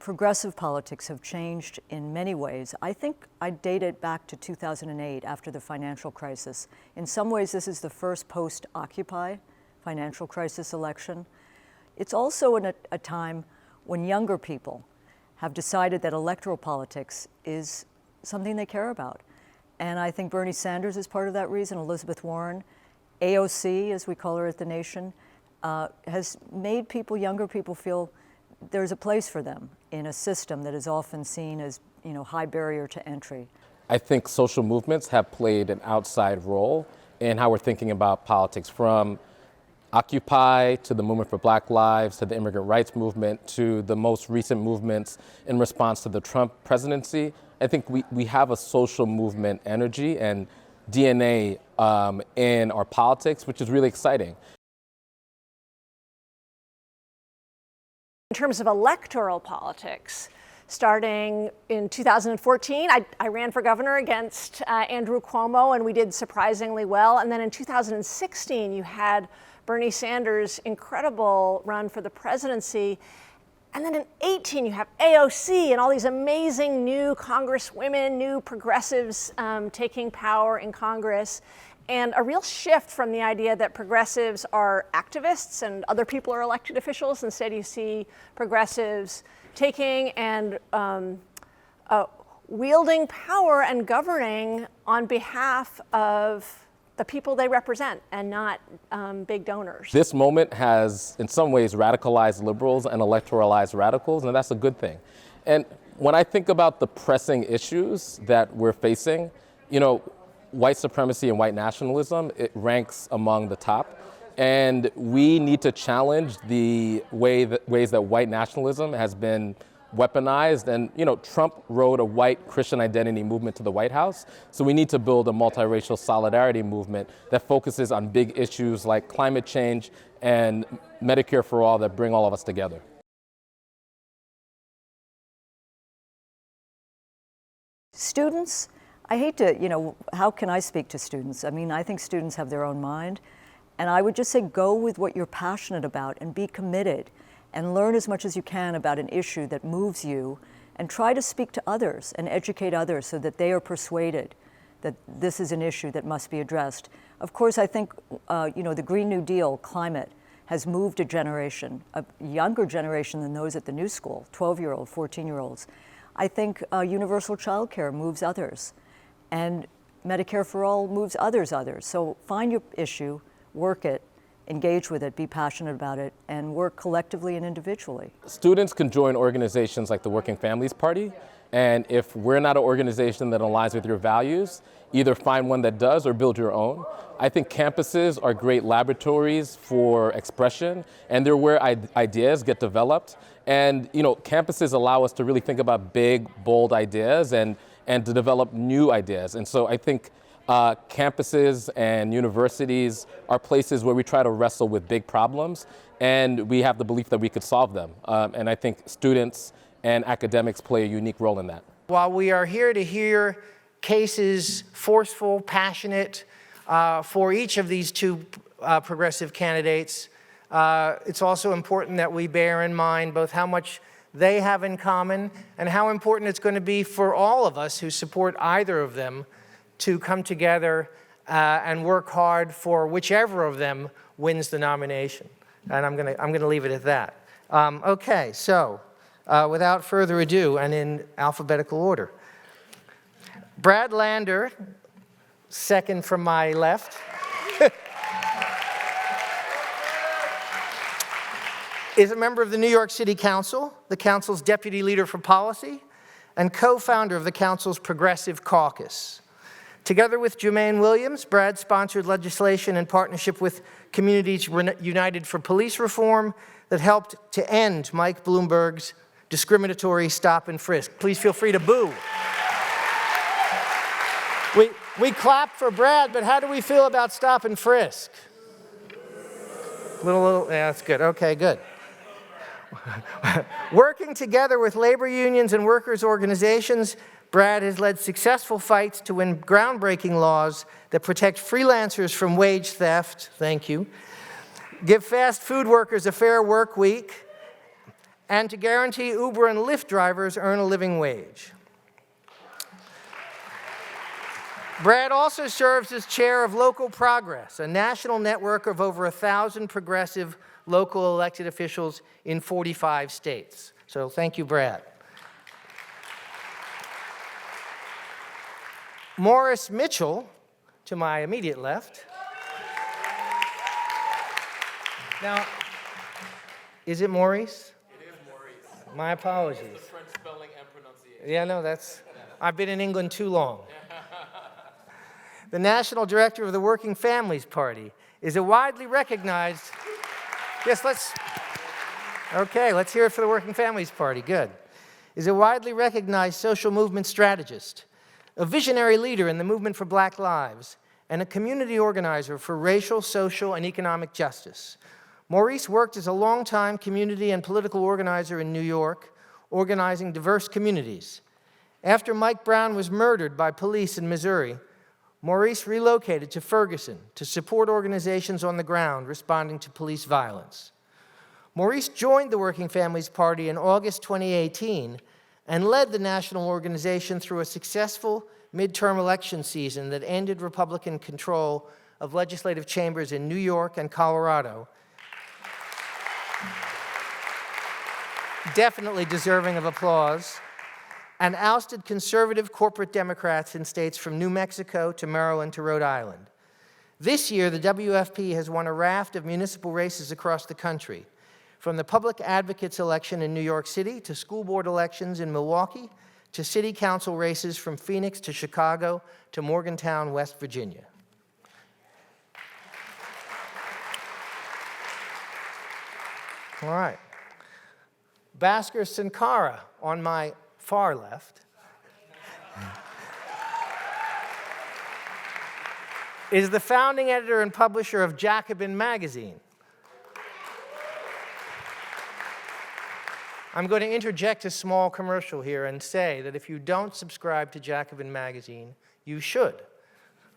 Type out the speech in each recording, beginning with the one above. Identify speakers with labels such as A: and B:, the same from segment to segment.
A: progressive politics have changed in many ways. I think I'd date it back to 2008 after the financial crisis. In some ways, this is the first post-Occupy financial crisis election. It's also in a time when younger people have decided that electoral politics is something they care about. And I think Bernie Sanders is part of that reason, Elizabeth Warren, AOC, as we call her at the Nation, has made people, younger people, feel there's a place for them in a system that is often seen as, high barrier to entry.
B: I think social movements have played an outside role in how we're thinking about politics, from Occupy to the movement for Black Lives to the immigrant rights movement to the most recent movements in response to the Trump presidency. I think we have a social movement energy and DNA in our politics, which is really exciting.
C: In terms of electoral politics, starting in 2014, I ran for governor against Andrew Cuomo, and we did surprisingly well. And then in 2016, you had Bernie Sanders' incredible run for the presidency. And then in 18, you have AOC and all these amazing new congresswomen, new progressives taking power in Congress, and a real shift from the idea that progressives are activists and other people are elected officials. Instead, you see progressives taking and wielding power and governing on behalf of the people they represent and not big donors.
B: This moment has, in some ways, radicalized liberals and electoralized radicals, and that's a good thing. And when I think about the pressing issues that we're facing, white supremacy and white nationalism, it ranks among the top. And we need to challenge the ways that white nationalism has been weaponized. And, Trump rode a white Christian identity movement to the White House. So we need to build a multiracial solidarity movement that focuses on big issues like climate change and Medicare for all that bring all of us together.
A: Students, I hate to, how can I speak to students? I mean, I think students have their own mind. And I would just say go with what you're passionate about and be committed and learn as much as you can about an issue that moves you, and try to speak to others and educate others so that they are persuaded that this is an issue that must be addressed. Of course, I think, the Green New Deal, climate, has moved a generation, a younger generation than those at the new school, 12-year-old, 14-year-olds. I think universal child care moves others, and Medicare for all moves others. So find your issue, work it, engage with it, be passionate about it, and work collectively and individually.
B: Students can join organizations like the Working Families Party, and if we're not an organization that aligns with your values, either find one that does or build your own. I think campuses are great laboratories for expression, and they're where ideas get developed. And campuses allow us to really think about big, bold ideas and to develop new ideas. And so I think campuses and universities are places where we try to wrestle with big problems, and we have the belief that we could solve them. And I think students and academics play a unique role in that.
D: While we are here to hear cases, forceful, passionate, for each of these two progressive candidates, it's also important that we bear in mind both how much they have in common and how important it's going to be for all of us who support either of them to come together and work hard for whichever of them wins the nomination. And I'm gonna leave it at that. Okay, so without further ado, and in alphabetical order, Brad Lander, second from my left, is a member of the New York City Council, the Council's deputy leader for policy, and co-founder of the Council's Progressive Caucus. Together with Jermaine Williams, Brad sponsored legislation in partnership with Communities United for Police Reform that helped to end Mike Bloomberg's discriminatory stop and frisk. Please feel free to boo. We clap for Brad, but how do we feel about stop and frisk? Little, yeah, that's good. Okay, good. Working together with labor unions and workers' organizations, Brad has led successful fights to win groundbreaking laws that protect freelancers from wage theft, thank you, give fast food workers a fair work week, and to guarantee Uber and Lyft drivers earn a living wage. Brad also serves as chair of Local Progress, a national network of over 1,000 progressive local elected officials in 45 states. So thank you, Brad. Maurice Mitchell, to my immediate left. Now, is it Maurice?
B: It is Maurice.
D: My apologies.
B: It's the French spelling and pronunciation.
D: Yeah, no, I've been in England too long. The National Director of the Working Families Party is a widely recognized, yes, let's hear it for the Working Families Party, good. Is a widely recognized social movement strategist, a visionary leader in the movement for Black lives, and a community organizer for racial, social, and economic justice. Maurice worked as a longtime community and political organizer in New York, organizing diverse communities. After Mike Brown was murdered by police in Missouri, Maurice relocated to Ferguson to support organizations on the ground responding to police violence. Maurice joined the Working Families Party in August 2018 and led the national organization through a successful midterm election season that ended Republican control of legislative chambers in New York and Colorado. Definitely deserving of applause. And ousted conservative corporate Democrats in states from New Mexico to Maryland to Rhode Island. This year, the WFP has won a raft of municipal races across the country, from the public advocates election in New York City to school board elections in Milwaukee to city council races from Phoenix to Chicago to Morgantown, West Virginia. All right. Bhaskar Sunkara on my far left is the founding editor and publisher of Jacobin magazine. I'm going to interject a small commercial here and say that if you don't subscribe to Jacobin magazine, you should.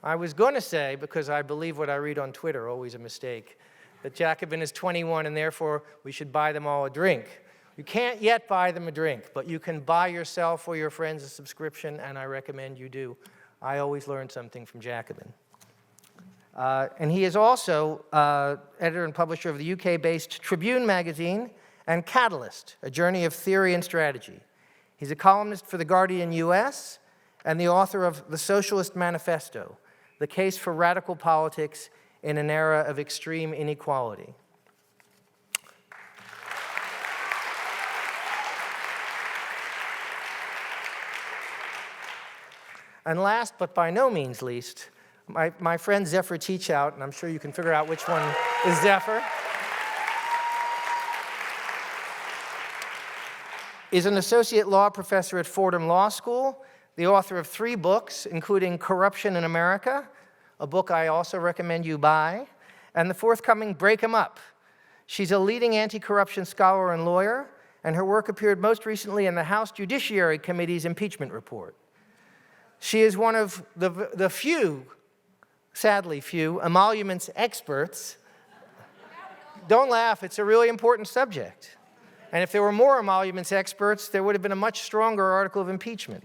D: I was going to say, because I believe what I read on Twitter, always a mistake, that Jacobin is 21 and therefore we should buy them all a drink. You can't yet buy them a drink, but you can buy yourself or your friends a subscription, and I recommend you do. I always learn something from Jacobin. And he is also editor and publisher of the UK-based Tribune magazine and Catalyst, a journey of theory and strategy. He's a columnist for The Guardian US and the author of The Socialist Manifesto, The Case for Radical Politics in an Era of Extreme Inequality. And last, but by no means least, my friend Zephyr Teachout, and I'm sure you can figure out which one is Zephyr, is an associate law professor at Fordham Law School, the author of 3 books, including Corruption in America, a book I also recommend you buy, and the forthcoming Break 'em Up. She's a leading anti-corruption scholar and lawyer, and her work appeared most recently in the House Judiciary Committee's impeachment report. She is one of the few, sadly few, emoluments experts. Don't laugh, it's a really important subject. And if there were more emoluments experts, there would have been a much stronger article of impeachment.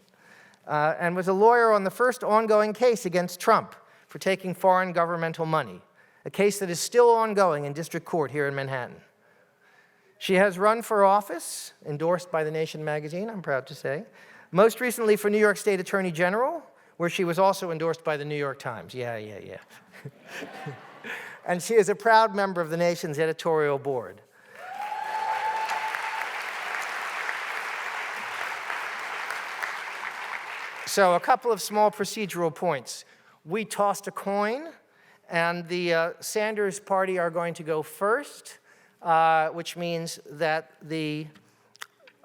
D: And was a lawyer on the first ongoing case against Trump for taking foreign governmental money, a case that is still ongoing in district court here in Manhattan. She has run for office, endorsed by The Nation magazine, I'm proud to say, most recently for New York State Attorney General, where she was also endorsed by the New York Times. Yeah. And she is a proud member of The Nation's editorial board. So a couple of small procedural points. We tossed a coin, and the Sanders party are going to go first, which means that the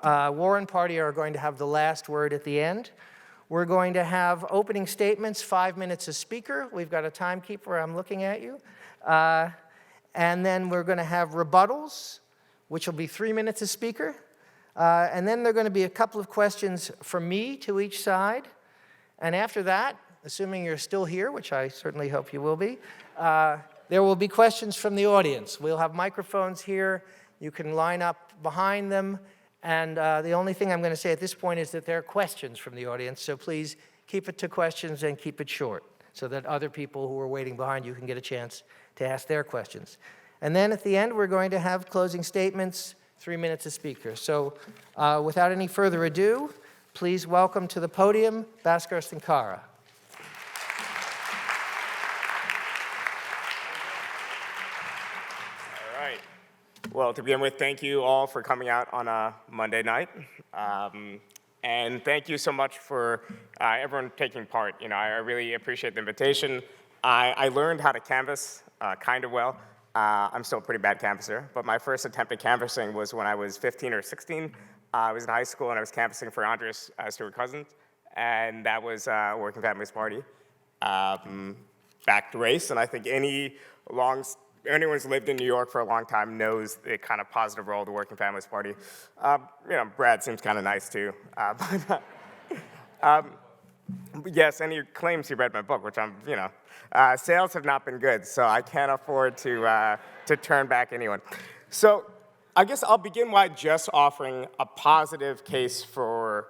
D: Warren party are going to have the last word at the end. We're going to have opening statements, 5 minutes a speaker. We've got a timekeeper, I'm looking at you. And then we're going to have rebuttals, which will be 3 minutes a speaker. And then there are going to be a couple of questions from me to each side. And after that, assuming you're still here, which I certainly hope you will be, there will be questions from the audience. We'll have microphones here. You can line up behind them And the only thing I'm going to say at this point is that there are questions from the audience, so please keep it to questions and keep it short so that other people who are waiting behind you can get a chance to ask their questions. And then at the end, we're going to have closing statements, 3 minutes a speaker. So without any further ado, please welcome to the podium Bhaskar Sunkara.
E: All right. Well, to begin with, thank you all for coming out on a Monday night. And thank you so much for everyone taking part. You know, I really appreciate the invitation. I learned how to canvass kind of well. I'm still a pretty bad canvasser, but my first attempt at canvassing was when I was 15 or 16. I was in high school and I was canvassing for Andres Stewart Cousins, and that was Working Families Party. Backed race, and I think anyone who's lived in New York for a long time knows the kind of positive role of the Working Families Party. You know, Brad seems kind of nice too. Yes, and he claims he read my book, which I'm, you know, sales have not been good, so I can't afford to turn back anyone. So I guess I'll begin by just offering a positive case for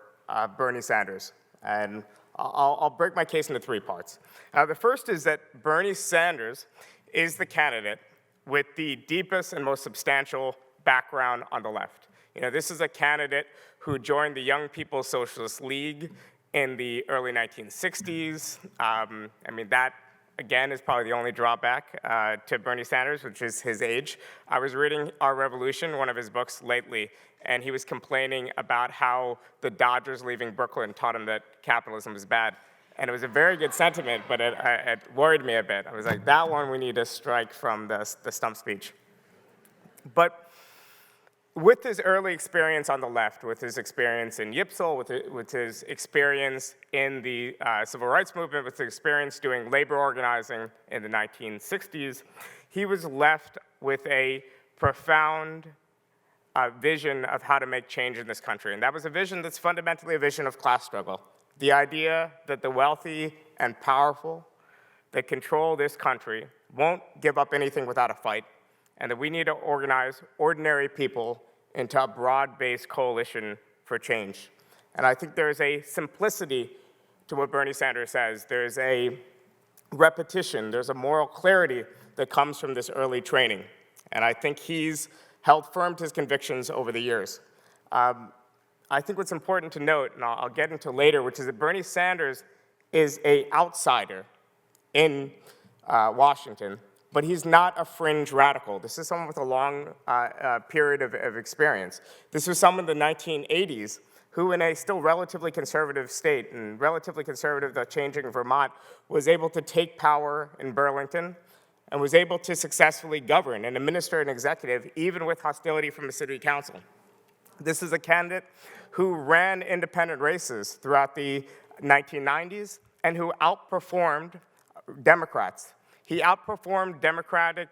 E: Bernie Sanders, and I'll break my case into 3 parts. The first is that Bernie Sanders is the candidate with the deepest and most substantial background on the left. You know, this is a candidate who joined the Young People's Socialist League in the early 1960s. I mean, that, again, is probably the only drawback to Bernie Sanders, which is his age. I was reading Our Revolution, one of his books, lately, and he was complaining about how the Dodgers leaving Brooklyn taught him that capitalism is bad. And it was a very good sentiment, but it worried me a bit. I was like, that one we need to strike from the stump speech. But with his early experience on the left, with his experience in Yipsel, with his experience in the civil rights movement, with his experience doing labor organizing in the 1960s, he was left with a profound vision of how to make change in this country. And that was a vision that's fundamentally a vision of class struggle. The idea that the wealthy and powerful that control this country won't give up anything without a fight, and that we need to organize ordinary people into a broad-based coalition for change. And I think there's a simplicity to what Bernie Sanders says. There's a repetition, there's a moral clarity that comes from this early training. And I think he's held firm to his convictions over the years. I think what's important to note, and I'll get into later, which is that Bernie Sanders is an outsider in Washington, but he's not a fringe radical. This is someone with a long period of experience. This was someone in the 1980s who, in a still relatively conservative state, and relatively conservative, though changing Vermont, was able to take power in Burlington and was able to successfully govern and administer an executive, even with hostility from the city council. This is a candidate who ran independent races throughout the 1990s and who outperformed Democrats. He outperformed Democratic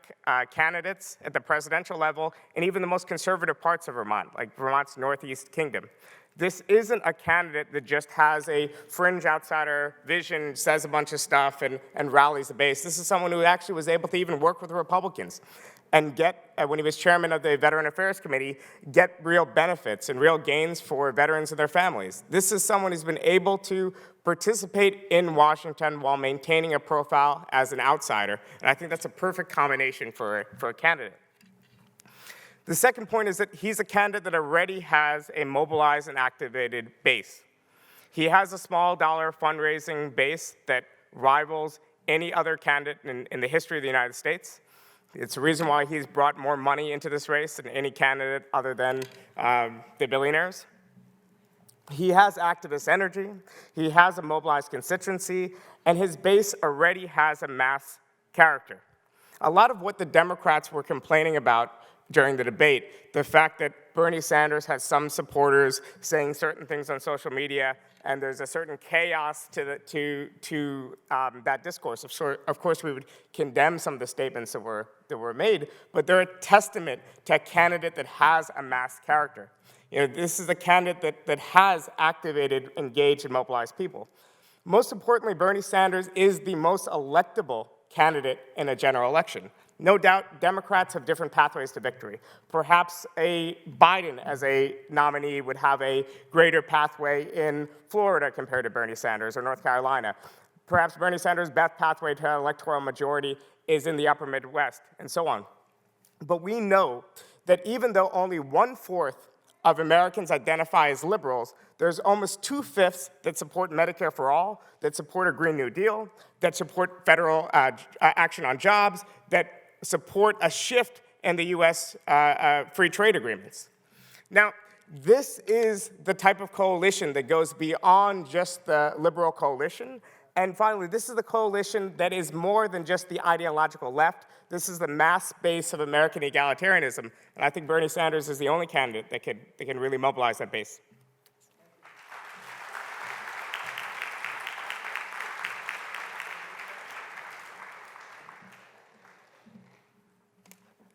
E: candidates at the presidential level and even the most conservative parts of Vermont, like Vermont's Northeast Kingdom. This isn't a candidate that just has a fringe outsider vision, says a bunch of stuff, and rallies the base. This is someone who actually was able to even work with the Republicans and get, when he was chairman of the Veteran Affairs Committee, get real benefits and real gains for veterans and their families. This is someone who's been able to participate in Washington while maintaining a profile as an outsider, and I think that's a perfect combination for a candidate. The second point is that he's a candidate that already has a mobilized and activated base. He has a small dollar fundraising base that rivals any other candidate in the history of the United States. It's the reason why he's brought more money into this race than any candidate other than the billionaires. He has activist energy, he has a mobilized constituency, and his base already has a mass character. A lot of what the Democrats were complaining about during the debate, the fact that Bernie Sanders has some supporters saying certain things on social media, and there's a certain chaos to that discourse. Of course, we would condemn some of the statements that were made, but they're a testament to a candidate that has a mass character. You know, this is a candidate that has activated, engaged, and mobilized people. Most importantly, Bernie Sanders is the most electable candidate in a general election. No doubt, Democrats have different pathways to victory. Perhaps a Biden as a nominee would have a greater pathway in Florida compared to Bernie Sanders or North Carolina. Perhaps Bernie Sanders' best pathway to an electoral majority is in the upper Midwest, and so on. But we know that even though only 1/4 of Americans identify as liberals, there's almost 2/5 that support Medicare for all, that support a Green New Deal, that support federal action on jobs, that support a shift in the US free trade agreements. Now, this is the type of coalition that goes beyond just the liberal coalition. And finally, this is the coalition that is more than just the ideological left. This is the mass base of American egalitarianism. And I think Bernie Sanders is the only candidate that can really mobilize that base.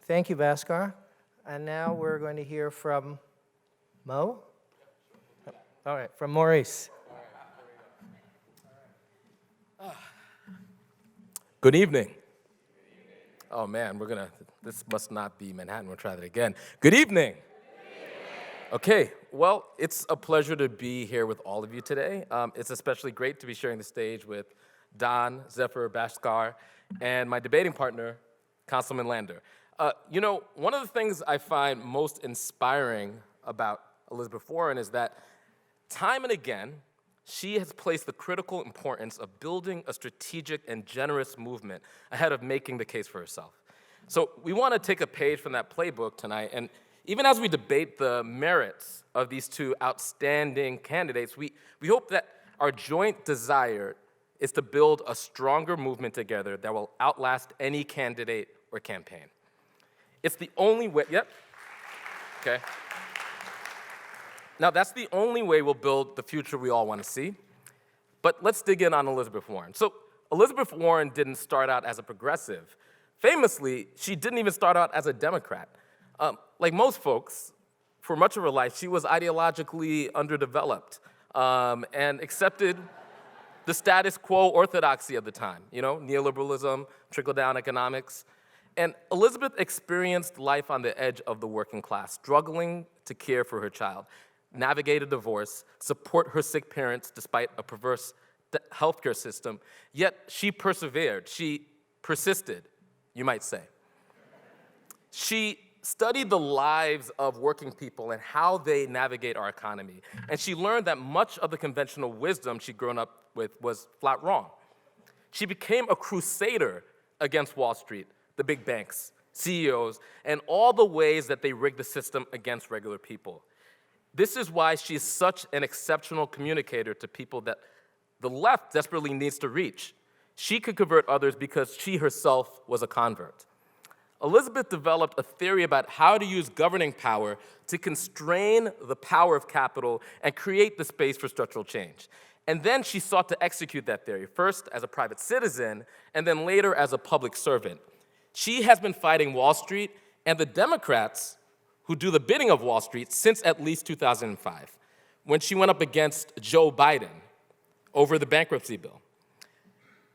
D: Thank you, Bhaskar. And now we're going to hear from Mo? All right, from Maurice.
B: Good evening. Oh man, this must not be Manhattan, we'll try that again. Good evening. Okay, well, it's a pleasure to be here with all of you today. It's especially great to be sharing the stage with Don, Zephyr, Bhaskar, and my debating partner, Councilman Lander. You know, one of the things I find most inspiring about Elizabeth Warren is that time and again, she has placed the critical importance of building a strategic and generous movement ahead of making the case for herself. So we want to take a page from that playbook tonight, and even as we debate the merits of these two outstanding candidates, we hope that our joint desire is to build a stronger movement together that will outlast any candidate or campaign. It's the only way, yep, okay. Now, that's the only way we'll build the future we all want to see. But let's dig in on Elizabeth Warren. So Elizabeth Warren didn't start out as a progressive. Famously, she didn't even start out as a Democrat. Like most folks, for much of her life, she was ideologically underdeveloped and accepted the status quo orthodoxy of the time, you know, neoliberalism, trickle-down economics. And Elizabeth experienced life on the edge of the working class, struggling to care for her child, navigate a divorce, support her sick parents despite a perverse healthcare system, yet she persevered, she persisted, you might say. She studied the lives of working people and how they navigate our economy, and she learned that much of the conventional wisdom she'd grown up with was flat wrong. She became a crusader against Wall Street, the big banks, CEOs, and all the ways that they rig the system against regular people. This is why she's such an exceptional communicator to people that the left desperately needs to reach. She could convert others because she herself was a convert. Elizabeth developed a theory about how to use governing power to constrain the power of capital and create the space for structural change. And then she sought to execute that theory, first as a private citizen, and then later as a public servant. She has been fighting Wall Street and the Democrats who do the bidding of Wall Street since at least 2005, when she went up against Joe Biden over the bankruptcy bill.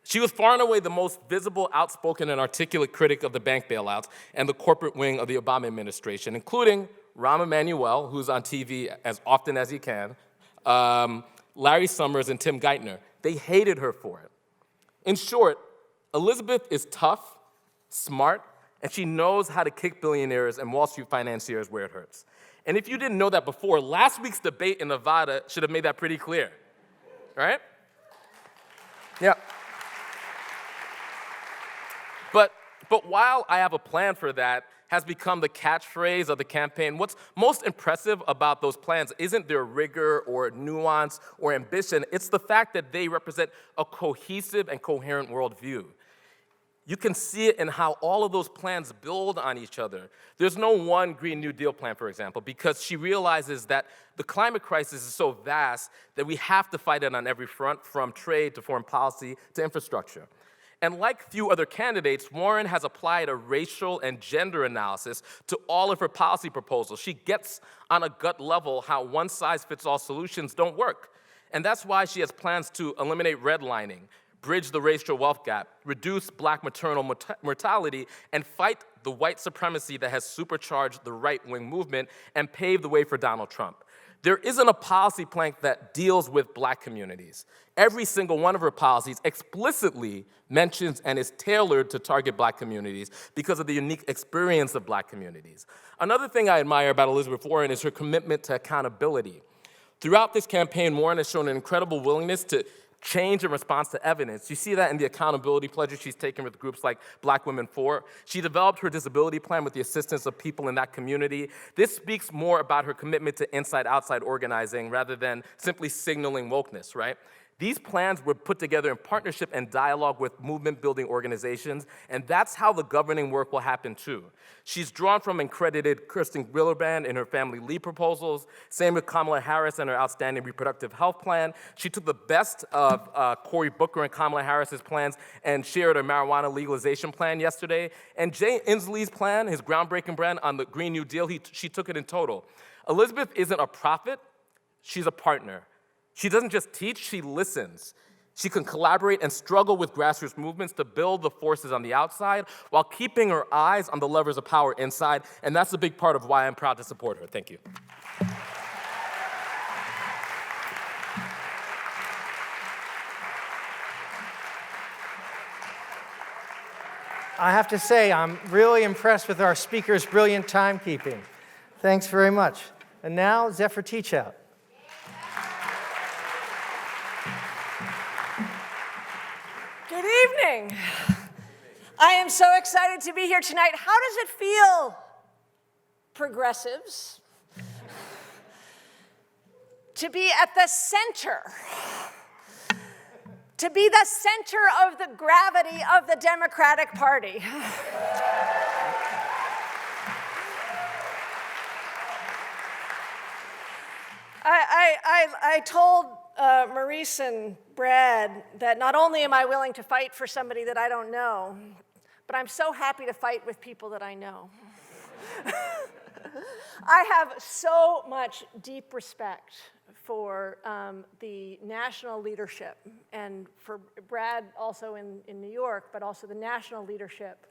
B: She was far and away the most visible, outspoken, and articulate critic of the bank bailouts and the corporate wing of the Obama administration, including Rahm Emanuel, who's on TV as often as he can, Larry Summers, and Tim Geithner. They hated her for it. In short, Elizabeth is tough, smart, and she knows how to kick billionaires and Wall Street financiers where it hurts. And if you didn't know that before, last week's debate in Nevada should have made that pretty clear, right? Yeah. But while I have a plan for that has become the catchphrase of the campaign, what's most impressive about those plans isn't their rigor or nuance or ambition, it's the fact that they represent a cohesive and coherent worldview. You can see it in how all of those plans build on each other. There's no one Green New Deal plan, for example, because she realizes that the climate crisis is so vast that we have to fight it on every front, from trade to foreign policy to infrastructure. And like few other candidates, Warren has applied a racial and gender analysis to all of her policy proposals. She gets on a gut level how one-size-fits-all solutions don't work. And that's why she has plans to eliminate redlining, bridge the racial wealth gap, reduce black maternal mortality, and fight the white supremacy that has supercharged the right-wing movement and paved the way for Donald Trump. There isn't a policy plank that deals with black communities. Every single one of her policies explicitly mentions and is tailored to target black communities because of the unique experience of black communities. Another thing I admire about Elizabeth Warren is her commitment to accountability. Throughout this campaign, Warren has shown an incredible willingness to change in response to evidence. You see that in the accountability pledges she's taken with groups like Black Women For. She developed her disability plan with the assistance of people in that community. This speaks more about her commitment to inside-outside organizing rather than simply signaling wokeness, right? These plans were put together in partnership and dialogue with movement-building organizations, and that's how the governing work will happen too. She's drawn from accredited Kirsten Gillibrand in her family leave proposals, same with Kamala Harris and her outstanding reproductive health plan. She took the best of Cory Booker and Kamala Harris's plans and shared a marijuana legalization plan yesterday. And Jay Inslee's plan, his groundbreaking plan on the Green New Deal, she took it in total. Elizabeth isn't a prophet, she's a partner. She doesn't just teach, she listens. She can collaborate and struggle with grassroots movements to build the forces on the outside while keeping her eyes on the levers of power inside, and that's a big part of why I'm proud to support her. Thank you.
D: I have to say, I'm really impressed with our speaker's brilliant timekeeping. Thanks very much. And now, Zephyr Teachout.
C: Good evening. I am so excited to be here tonight. How does it feel, progressives, to be at the center, to be the center of the gravity of the Democratic Party? I told Maurice and Brad that not only am I willing to fight for somebody that I don't know, but I'm so happy to fight with people that I know. I have so much deep respect for the national leadership, and for Brad also in New York, but also the national leadership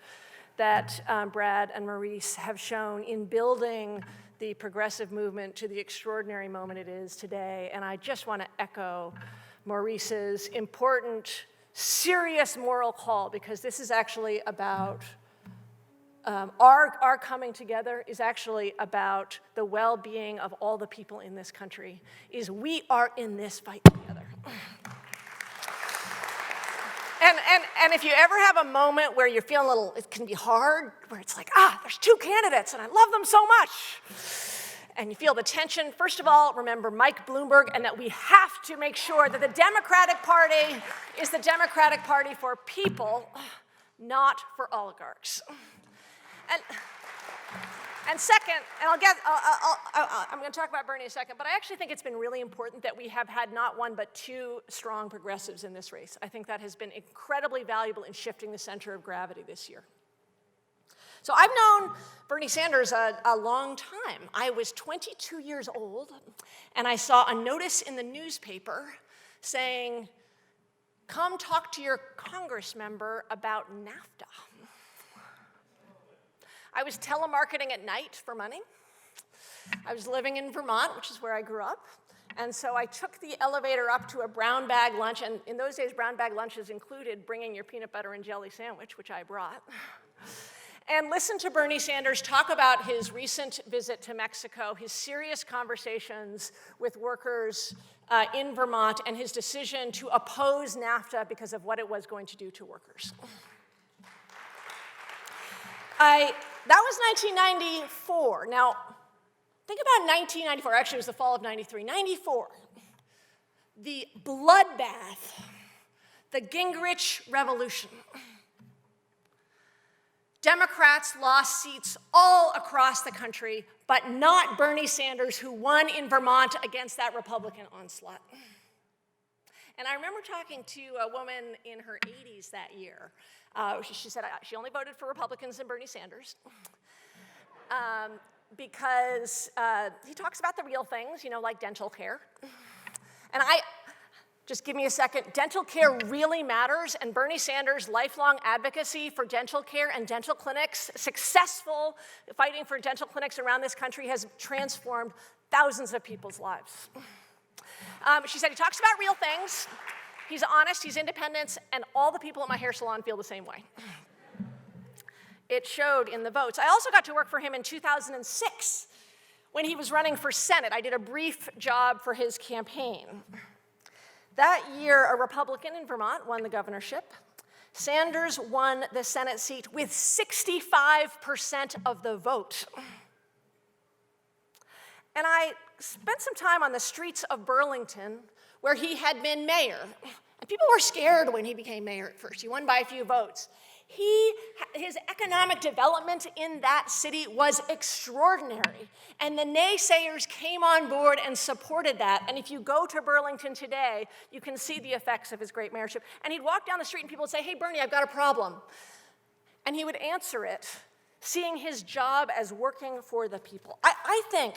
C: that Brad and Maurice have shown in building the progressive movement to the extraordinary moment it is today. And I just want to echo Maurice's important, serious moral call, because this is actually about our coming together is actually about the well-being of all the people in this country, is we are in this fight together. And if you ever have a moment where you're feeling a little, it can be hard, where it's like, there's two candidates and I love them so much, and you feel the tension, first of all, remember Mike Bloomberg, and that we have to make sure that the Democratic Party is the Democratic Party for people, not for oligarchs. And second, and I'm going to talk about Bernie in a second, but I actually think it's been really important that we have had not one but two strong progressives in this race. I think that has been incredibly valuable in shifting the center of gravity this year. So I've known Bernie Sanders a long time. I was 22 years old, and I saw a notice in the newspaper saying, "Come talk to your Congress member about NAFTA." I was telemarketing at night for money. I was living in Vermont, which is where I grew up. And so I took the elevator up to a brown bag lunch. And in those days, brown bag lunches included bringing your peanut butter and jelly sandwich, which I brought. And listened to Bernie Sanders talk about his recent visit to Mexico, his serious conversations with workers in Vermont, and his decision to oppose NAFTA because of what it was going to do to workers. That was 1994. Now, think about 1994. Actually, it was the fall of 93. 94. The bloodbath, the Gingrich Revolution. Democrats lost seats all across the country, but not Bernie Sanders, who won in Vermont against that Republican onslaught. And I remember talking to a woman in her 80s that year. She said she only voted for Republicans and Bernie Sanders because he talks about the real things, like dental care. And Just give me a second. Dental care really matters, and Bernie Sanders' lifelong advocacy for dental care and dental clinics, successful fighting for dental clinics around this country, has transformed thousands of people's lives. She said he talks about real things, he's honest, he's independent, and all the people at my hair salon feel the same way. It showed in the votes. I also got to work for him in 2006 when he was running for Senate. I did a brief job for his campaign. That year, a Republican in Vermont won the governorship. Sanders won the Senate seat with 65% of the vote. And I spent some time on the streets of Burlington, where he had been mayor. And people were scared when he became mayor at first. He won by a few votes. His economic development in that city was extraordinary. And the naysayers came on board and supported that. And if you go to Burlington today, you can see the effects of his great mayorship. And he'd walk down the street and people would say, "Hey, Bernie, I've got a problem." And he would answer it, seeing his job as working for the people. I think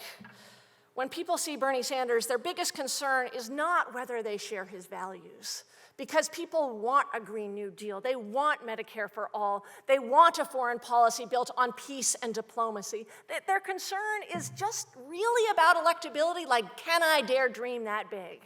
C: when people see Bernie Sanders, their biggest concern is not whether they share his values, because people want a Green New Deal. They want Medicare for all. They want a foreign policy built on peace and diplomacy. Their concern is just really about electability, like, can I dare dream that big?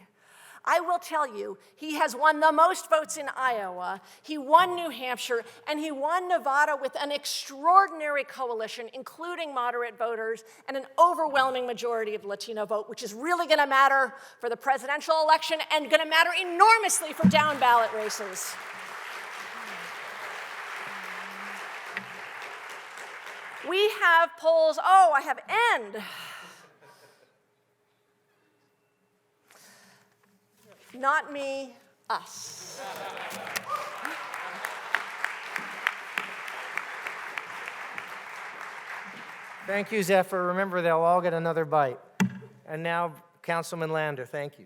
C: I will tell you, he has won the most votes in Iowa, he won New Hampshire, and he won Nevada with an extraordinary coalition, including moderate voters, and an overwhelming majority of the Latino vote, which is really gonna matter for the presidential election and gonna matter enormously for down-ballot races. We have polls, oh, I have end. Not me, us.
D: Thank you, Zephyr. Remember, they'll all get another bite. And now, Councilman Lander, thank you.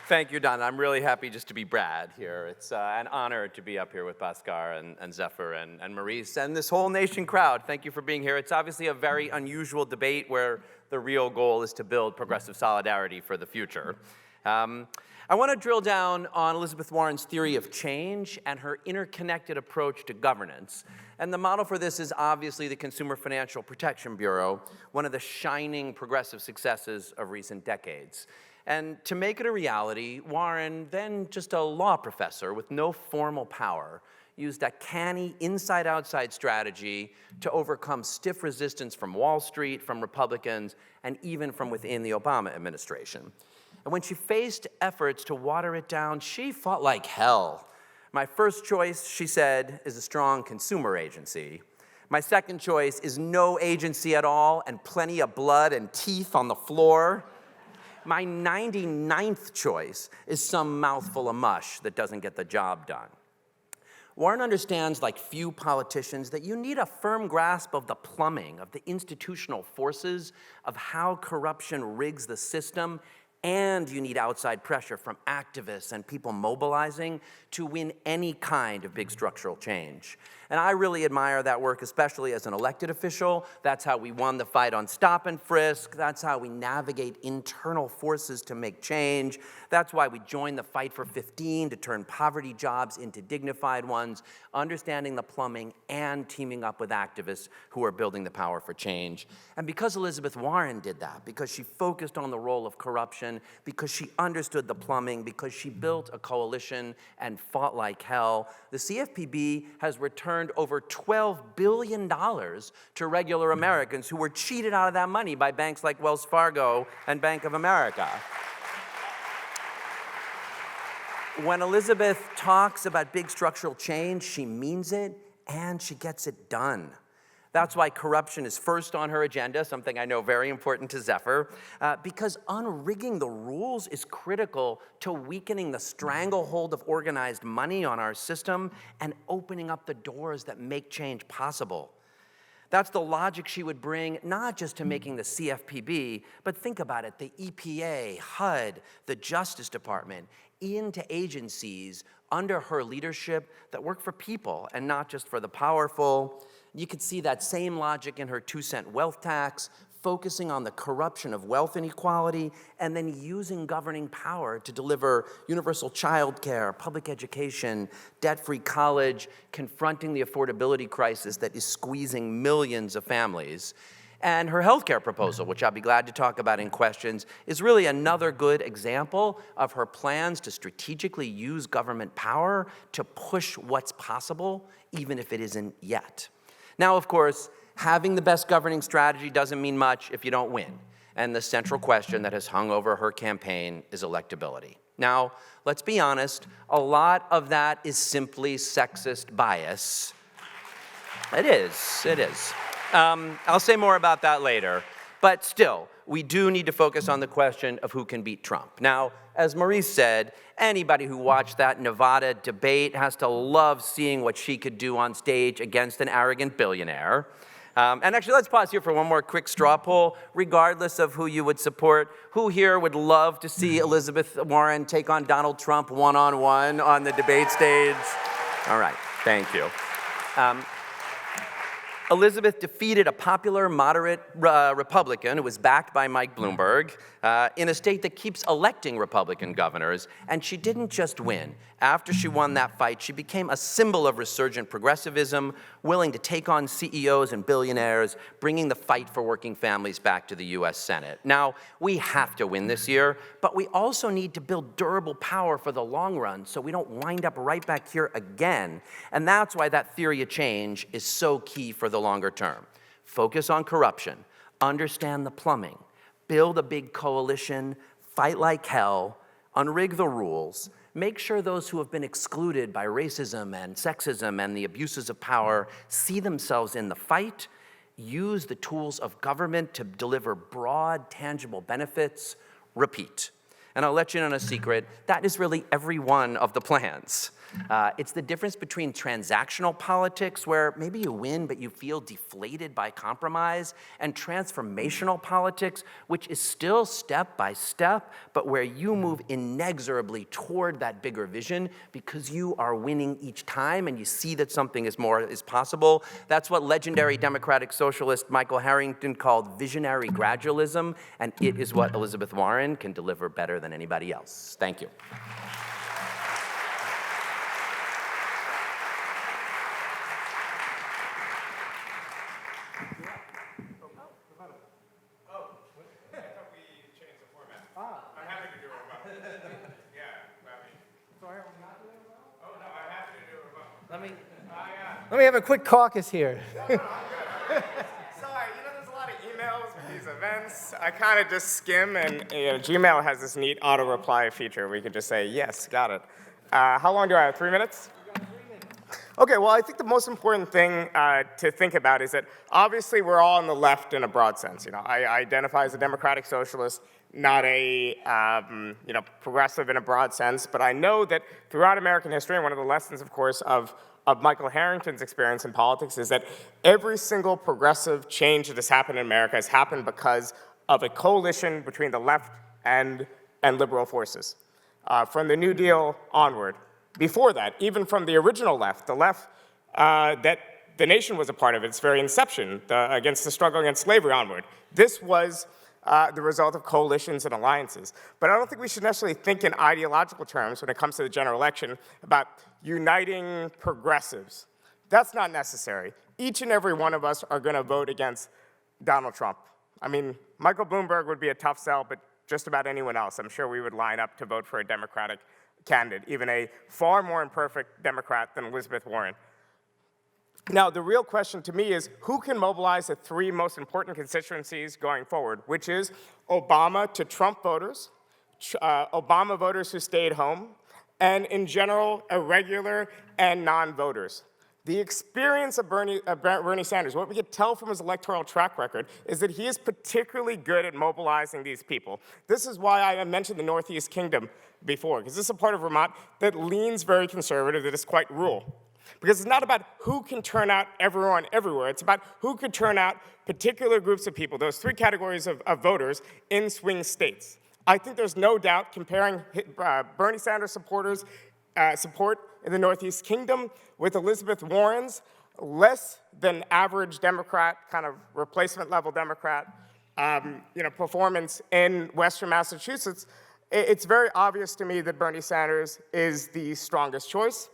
F: Thank you, Don. I'm really happy just to be Brad here. It's an honor to be up here with Bhaskar and Zephyr and Maurice and this whole nation crowd. Thank you for being here. It's obviously a very unusual debate where the real goal is to build progressive solidarity for the future. I want to drill down on Elizabeth Warren's theory of change and her interconnected approach to governance. And the model for this is obviously the Consumer Financial Protection Bureau, one of the shining progressive successes of recent decades. And to make it a reality, Warren, then just a law professor with no formal power, used a canny inside-outside strategy to overcome stiff resistance from Wall Street, from Republicans, and even from within the Obama administration. And when she faced efforts to water it down, she fought like hell. My first choice, she said, is a strong consumer agency. My second choice is no agency at all and plenty of blood and teeth on the floor. My 99th choice is some mouthful of mush that doesn't get the job done. Warren understands, like few politicians, that you need a firm grasp of the plumbing, of the institutional forces, of how corruption rigs the system, and you need outside pressure from activists and people mobilizing to win any kind of big structural change. And I really admire that work, especially as an elected official. That's how we won the fight on stop and frisk. That's how we navigate internal forces to make change. That's why we joined the fight for 15 to turn poverty jobs into dignified ones, understanding the plumbing and teaming up with activists who are building the power for change. And because Elizabeth Warren did that, because she focused on the role of corruption, because she understood the plumbing, because she built a coalition and fought like hell, the CFPB has returned over $12 billion to regular Americans who were cheated out of that money by banks like Wells Fargo and Bank of America. When Elizabeth talks about big structural change, she means it and she gets it done. That's why corruption is first on her agenda, something I know very important to Zephyr, because unrigging the rules is critical to weakening the stranglehold of organized money on our system and opening up the doors that make change possible. That's the logic she would bring, not just to making the CFPB, but think about it, the EPA, HUD, the Justice Department, into agencies under her leadership that work for people and not just for the powerful. You could see that same logic in her 2-cent wealth tax, focusing on the corruption of wealth inequality, and then using governing power to deliver universal child care, public education, debt-free college, confronting the affordability crisis that is squeezing millions of families. And her healthcare proposal, which I'll be glad to talk about in questions, is really another good example of her plans to strategically use government power to push what's possible, even if it isn't yet. Now, of course, having the best governing strategy doesn't mean much if you don't win. And the central question that has hung over her campaign is electability. Now, let's be honest, a lot of that is simply sexist bias. It is. I'll say more about that later. But still, we do need to focus on the question of who can beat Trump. Now, as Maurice said, anybody who watched that Nevada debate has to love seeing what she could do on stage against an arrogant billionaire. And actually, let's pause here for one more quick straw poll. Regardless of who you would support, who here would love to see Elizabeth Warren take on Donald Trump one-on-one on the debate stage? All right, thank you. Elizabeth defeated a popular moderate Republican who was backed by Mike Bloomberg in a state that keeps electing Republican governors, and she didn't just win. After she won that fight, she became a symbol of resurgent progressivism, willing to take on CEOs and billionaires, bringing the fight for working families back to the US Senate. Now, we have to win this year, but we also need to build durable power for the long run so we don't wind up right back here again. And that's why that theory of change is so key for the longer term. Focus on corruption, understand the plumbing, build a big coalition, fight like hell, unrig the rules, make sure those who have been excluded by racism and sexism and the abuses of power see themselves in the fight, use the tools of government to deliver broad, tangible benefits, repeat. And I'll let you in on a secret, that is really every one of the plans. It's the difference between transactional politics, where maybe you win but you feel deflated by compromise, and transformational politics, which is still step by step, but where you move inexorably toward that bigger vision because you are winning each time and you see that something is possible. That's what legendary Democratic socialist Michael Harrington called visionary gradualism, and it is what Elizabeth Warren can deliver better than anybody else. Thank you.
D: Let me have a quick caucus here.
E: Sorry, there's a lot of emails with these events. I kind of just skim, and Gmail has this neat auto-reply feature where you can just say, yes, got it. How long do I have, 3 minutes?
D: You got 3 minutes.
E: Okay, well, I think the most important thing to think about is that obviously we're all on the left in a broad sense. I identify as a democratic socialist, not a progressive in a broad sense, but I know that throughout American history, and one of the lessons, of course, of Michael Harrington's experience in politics is that every single progressive change that has happened in America has happened because of a coalition between the left and liberal forces. From the New Deal onward. Before that, even from the original left, the left that the nation was a part of its very inception, against the struggle against slavery onward. This was the result of coalitions and alliances. But I don't think we should necessarily think in ideological terms when it comes to the general election about uniting progressives. That's not necessary. Each and every one of us are going to vote against Donald Trump. I mean, Michael Bloomberg would be a tough sell, but just about anyone else, I'm sure we would line up to vote for a Democratic candidate, even a far more imperfect Democrat than Elizabeth Warren. Now, the real question to me is, who can mobilize the 3 most important constituencies going forward, which is Obama to Trump voters, Obama voters who stayed home, and in general, irregular and non-voters. The experience of Bernie Sanders, what we can tell from his electoral track record, is that he is particularly good at mobilizing these people. This is why I mentioned the Northeast Kingdom before, because this is a part of Vermont that leans very conservative, that is quite rural. Because it's not about who can turn out everyone everywhere. It's about who can turn out particular groups of people, those 3 categories of voters in swing states. I think there's no doubt comparing Bernie Sanders supporters' support in the Northeast Kingdom with Elizabeth Warren's less than average Democrat, kind of replacement level Democrat performance in Western Massachusetts, it's very obvious to me that Bernie Sanders is the strongest choice.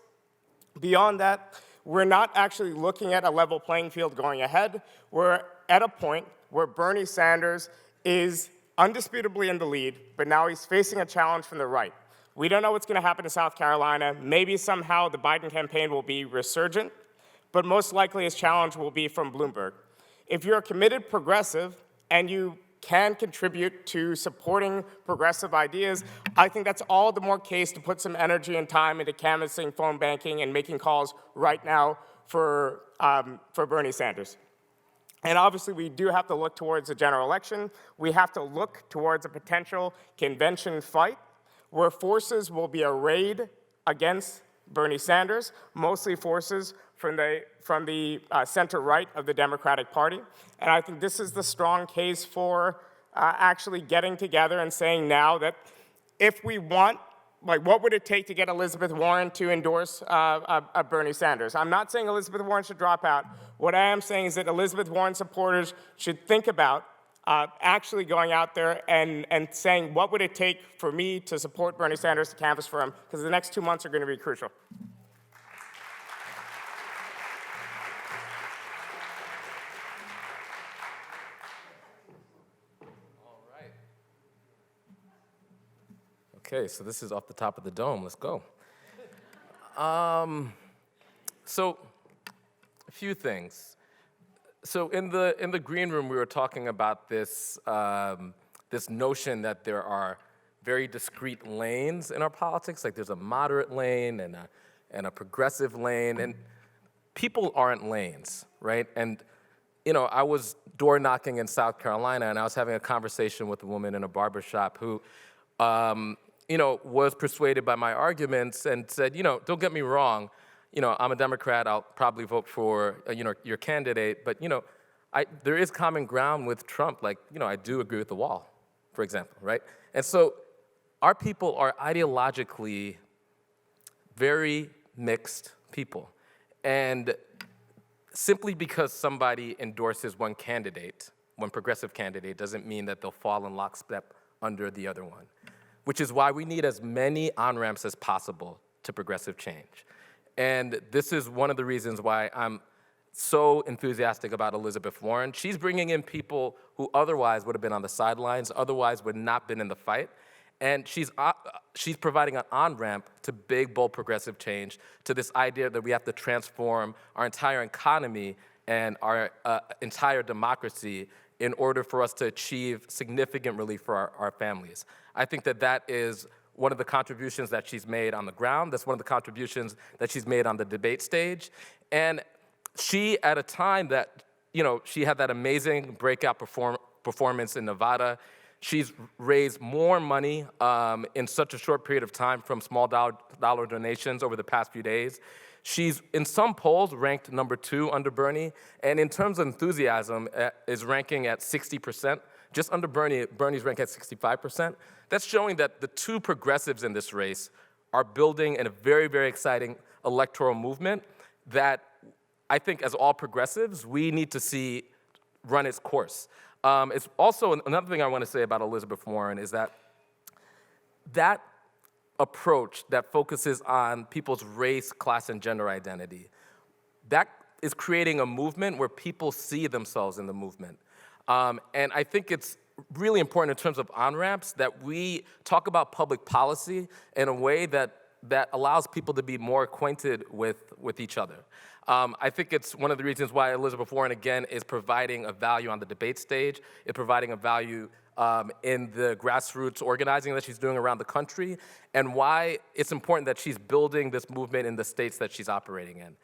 E: Beyond that, we're not actually looking at a level playing field going ahead. We're at a point where Bernie Sanders is undisputably in the lead, but now he's facing a challenge from the right. We don't know what's going to happen in South Carolina. Maybe somehow the Biden campaign will be resurgent, but most likely his challenge will be from Bloomberg. If you're a committed progressive and you can contribute to supporting progressive ideas, I think that's all the more case to put some energy and time into canvassing, phone banking, and making calls right now for Bernie Sanders. And obviously, we do have to look towards the general election. We have to look towards a potential convention fight where forces will be arrayed against Bernie Sanders, mostly forces from the center-right of the Democratic Party. And I think this is the strong case for actually getting together and saying now that if we want, what would it take to get Elizabeth Warren to endorse Bernie Sanders? I'm not saying Elizabeth Warren should drop out. What I am saying is that Elizabeth Warren supporters should think about actually going out there and saying, what would it take for me to support Bernie Sanders to canvass for him? Because the next 2 months are going to be crucial.
B: Okay, so this is off the top of the dome. Let's go. So, a few things. So in the green room, we were talking about this this notion that there are very discrete lanes in our politics. Like there's a moderate lane and a progressive lane, and people aren't lanes, right? And I was door knocking in South Carolina, and I was having a conversation with a woman in a barbershop who was persuaded by my arguments and said, don't get me wrong, I'm a Democrat, I'll probably vote for, your candidate, but, there is common ground with Trump, I do agree with the wall, for example, right? And so our people are ideologically very mixed people. And simply because somebody endorses one candidate, one progressive candidate, doesn't mean that they'll fall in lockstep under the other one, which is why we need as many on-ramps as possible to progressive change. And this is one of the reasons why I'm so enthusiastic about Elizabeth Warren. She's bringing in people who otherwise would have been on the sidelines, otherwise would not have been in the fight. And she's providing an on-ramp to big, bold progressive change, to this idea that we have to transform our entire economy and our entire democracy in order for us to achieve significant relief for our families. I think that is one of the contributions that she's made on the ground. That's one of the contributions that she's made on the debate stage. And she, at a time that, she had that amazing breakout performance in Nevada, she's raised more money in such a short period of time from small dollar donations over the past few days. She's, in some polls, ranked number 2 under Bernie, and in terms of enthusiasm, is ranking at 60%. Just under Bernie, Bernie's ranked at 65%. That's showing that the two progressives in this race are building a very, very exciting electoral movement that I think, as all progressives, we need to see run its course. It's also, another thing I want to say about Elizabeth Warren is that approach that focuses on people's race, class, and gender identity, that is creating a movement where people see themselves in the movement. And I think it's really important in terms of on-ramps that we talk about public policy in a way that allows people to be more acquainted with each other. I think it's one of the reasons why Elizabeth Warren, again, is providing a value on the debate stage, is providing a value in the grassroots organizing that she's doing around the country, and why it's important that she's building this movement in the states that she's operating in.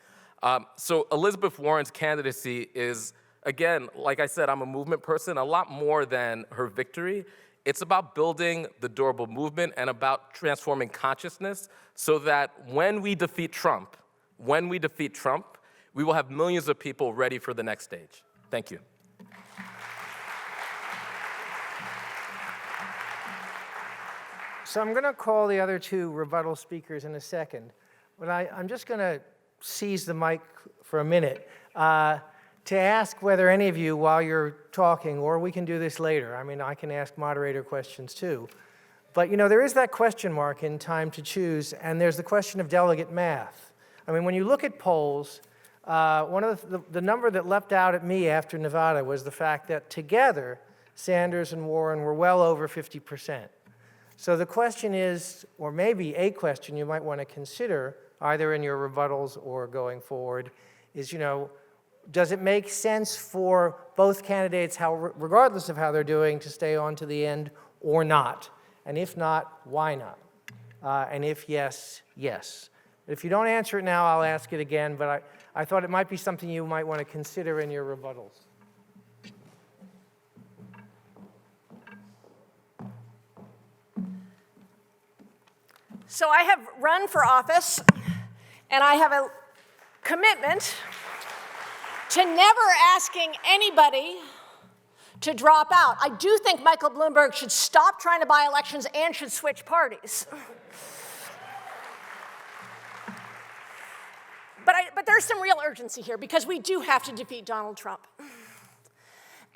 B: So Elizabeth Warren's candidacy is, again, like I said, I'm a movement person, a lot more than her victory. It's about building the durable movement and about transforming consciousness so that when we defeat Trump, we will have millions of people ready for the next stage. Thank you.
D: So I'm going to call the other two rebuttal speakers in a second, but I'm just going to seize the mic for a minute. to ask whether any of you, while you're talking, or we can do this later, I mean, I can ask moderator questions too, but you know, there is that question mark in time to choose, and there's the question of delegate math. I mean, when you look at polls, one of the number that leapt out at me after Nevada was the fact that together, Sanders and Warren were well over 50%. So the question is, or maybe a question you might want to consider, either in your rebuttals or going forward, is, you know, does it make sense for both candidates, regardless of how they're doing, to stay on to the end or not? And if not, why not? And if yes, yes. If you don't answer it now, I'll ask it again, but I thought it might be something you might want to consider in your rebuttals.
C: So I have run for office, and I have a commitment to never asking anybody to drop out. I do think Michael Bloomberg should stop trying to buy elections and should switch parties. But there's some real urgency here because we do have to defeat Donald Trump.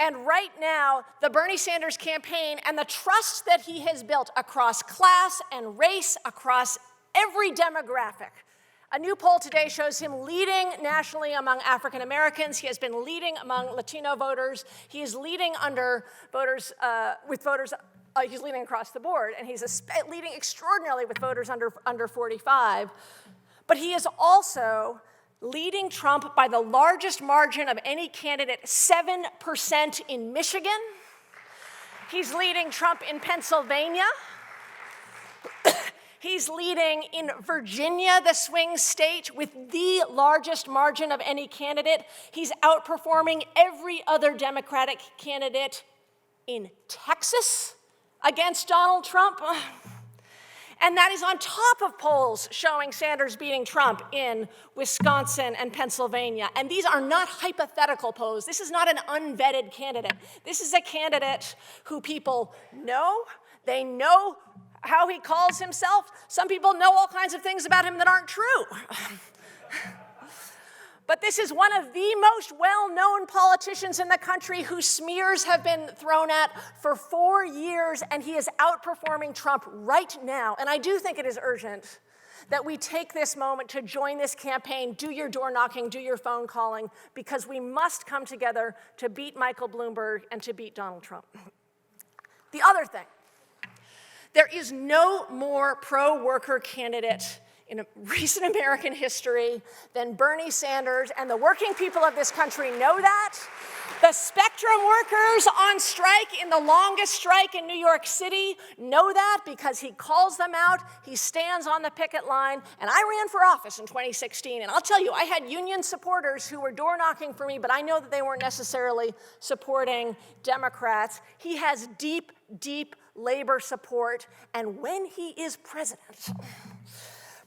C: And right now, the Bernie Sanders campaign and the trust that he has built across class and race, across every demographic. A new poll today shows him leading nationally among African Americans. He has been leading among Latino voters. He is leading under voters, he's leading across the board, and he's leading extraordinarily with voters under 45. But he is also leading Trump by the largest margin of any candidate, 7% in Michigan. He's leading Trump in Pennsylvania. He's leading in Virginia, the swing state, with the largest margin of any candidate. He's outperforming every other Democratic candidate in Texas against Donald Trump. And that is on top of polls showing Sanders beating Trump in Wisconsin and Pennsylvania. And these are not hypothetical polls. This is not an unvetted candidate. This is a candidate who people know. They know how he calls himself. Some people know all kinds of things about him that aren't true. But this is one of the most well-known politicians in the country whose smears have been thrown at for 4 years, and he is outperforming Trump right now. And I do think it is urgent that we take this moment to join this campaign, do your door knocking, do your phone calling, because we must come together to beat Michael Bloomberg and to beat Donald Trump. The other thing, there is no more pro-worker candidate in recent American history than Bernie Sanders, and the working people of this country know that. The Spectrum workers on strike in the longest strike in New York City know that because he calls them out, he stands on the picket line, and I ran for office in 2016, and I'll tell you, I had union supporters who were door knocking for me, but I know that they weren't necessarily supporting Democrats. He has deep, deep labor support, and when he is president,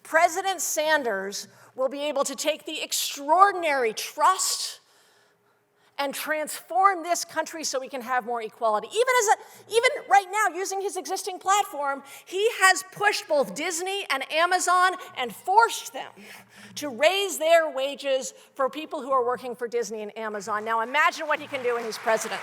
C: President Sanders will be able to take the extraordinary trust and transform this country so we can have more equality. Even right now, using his existing platform, he has pushed both Disney and Amazon and forced them to raise their wages for people who are working for Disney and Amazon. Now imagine what he can do when he's president.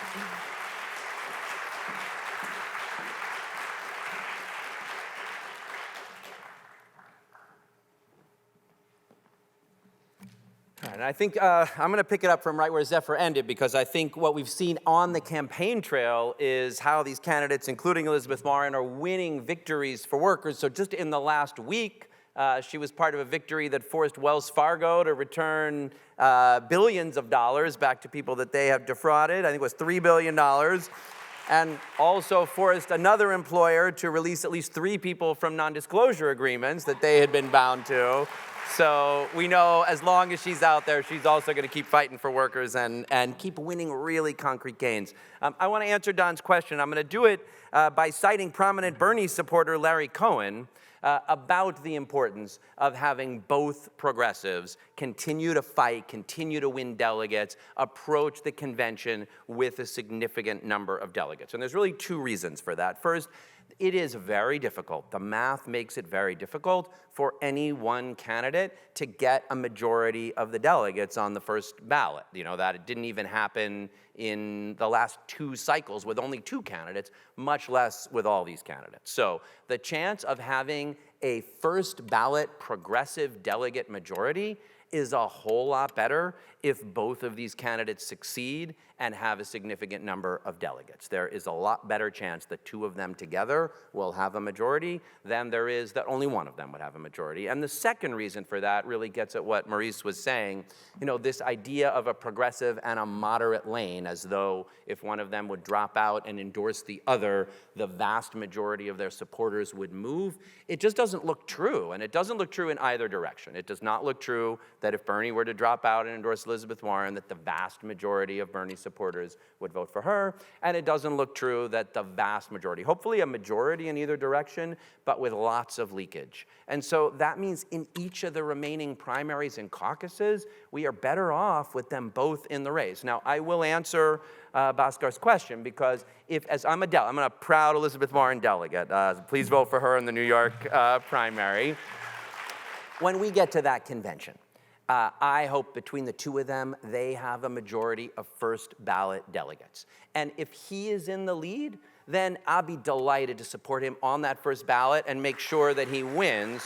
F: And I think I'm going to pick it up from right where Zephyr ended, because I think what we've seen on the campaign trail is how these candidates, including Elizabeth Warren, are winning victories for workers. So just in the last week, she was part of a victory that forced Wells Fargo to return billions of dollars back to people that they have defrauded. I think it was $3 billion. And also forced another employer to release at least 3 people from non-disclosure agreements that they had been bound to. So we know as long as she's out there, she's also going to keep fighting for workers and keep winning really concrete gains. I want to answer Don's question. I'm going to do it by citing prominent Bernie supporter Larry Cohen about the importance of having both progressives continue to fight, continue to win delegates, approach the convention with a significant number of delegates. And there's really 2 reasons for that. First, it is very difficult. The math makes it very difficult for any one candidate to get a majority of the delegates on the first ballot. You know, that it didn't even happen in the last 2 cycles with only 2 candidates, much less with all these candidates. So the chance of having a first ballot progressive delegate majority is a whole lot better if both of these candidates succeed and have a significant number of delegates. There is a lot better chance that 2 of them together will have a majority than there is that only one of them would have a majority. And the second reason for that really gets at what Maurice was saying, you know, this idea of a progressive and a moderate lane, as though if one of them would drop out and endorse the other, the vast majority of their supporters would move. It just doesn't look true, and it doesn't look true in either direction. It does not look true that if Bernie were to drop out and endorse Elizabeth Warren, that the vast majority of Bernie's supporters would vote for her, and it doesn't look true that the vast majority, hopefully a majority in either direction, but with lots of leakage. And so that means in each of the remaining primaries and caucuses, we are better off with them both in the race. Now, I will answer Bhaskar's question, because as I'm a proud Elizabeth Warren delegate. Please vote for her in the New York primary. When we get to that convention, I hope between the 2 of them, they have a majority of first ballot delegates. And if he is in the lead, then I'll be delighted to support him on that first ballot and make sure that he wins.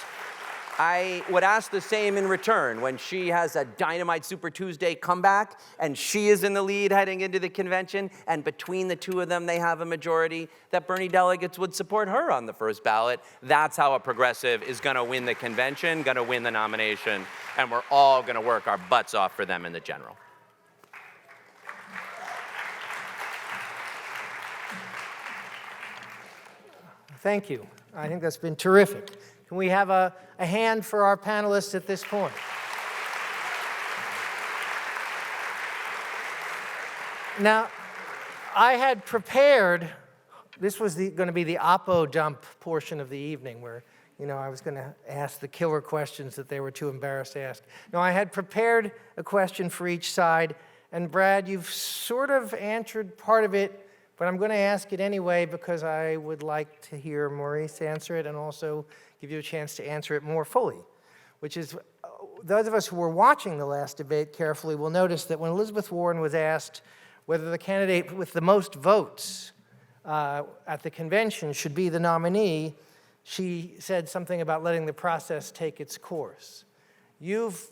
F: I would ask the same in return when she has a dynamite Super Tuesday comeback and she is in the lead heading into the convention, and between the 2 of them they have a majority, that Bernie delegates would support her on the first ballot. That's how a progressive is going to win the convention, going to win the nomination, and we're all going to work our butts off for them in the general.
D: Thank you. I think that's been terrific. Can we have a hand for our panelists at this point? Now, I had prepared, this was going to be the oppo dump portion of the evening where, you know, I was going to ask the killer questions that they were too embarrassed to ask. No, I had prepared a question for each side, and Brad, you've sort of answered part of it, but I'm going to ask it anyway because I would like to hear Maurice answer it and also give you a chance to answer it more fully, which is, those of us who were watching the last debate carefully will notice that when Elizabeth Warren was asked whether the candidate with the most votes at the convention should be the nominee, she said something about letting the process take its course. You've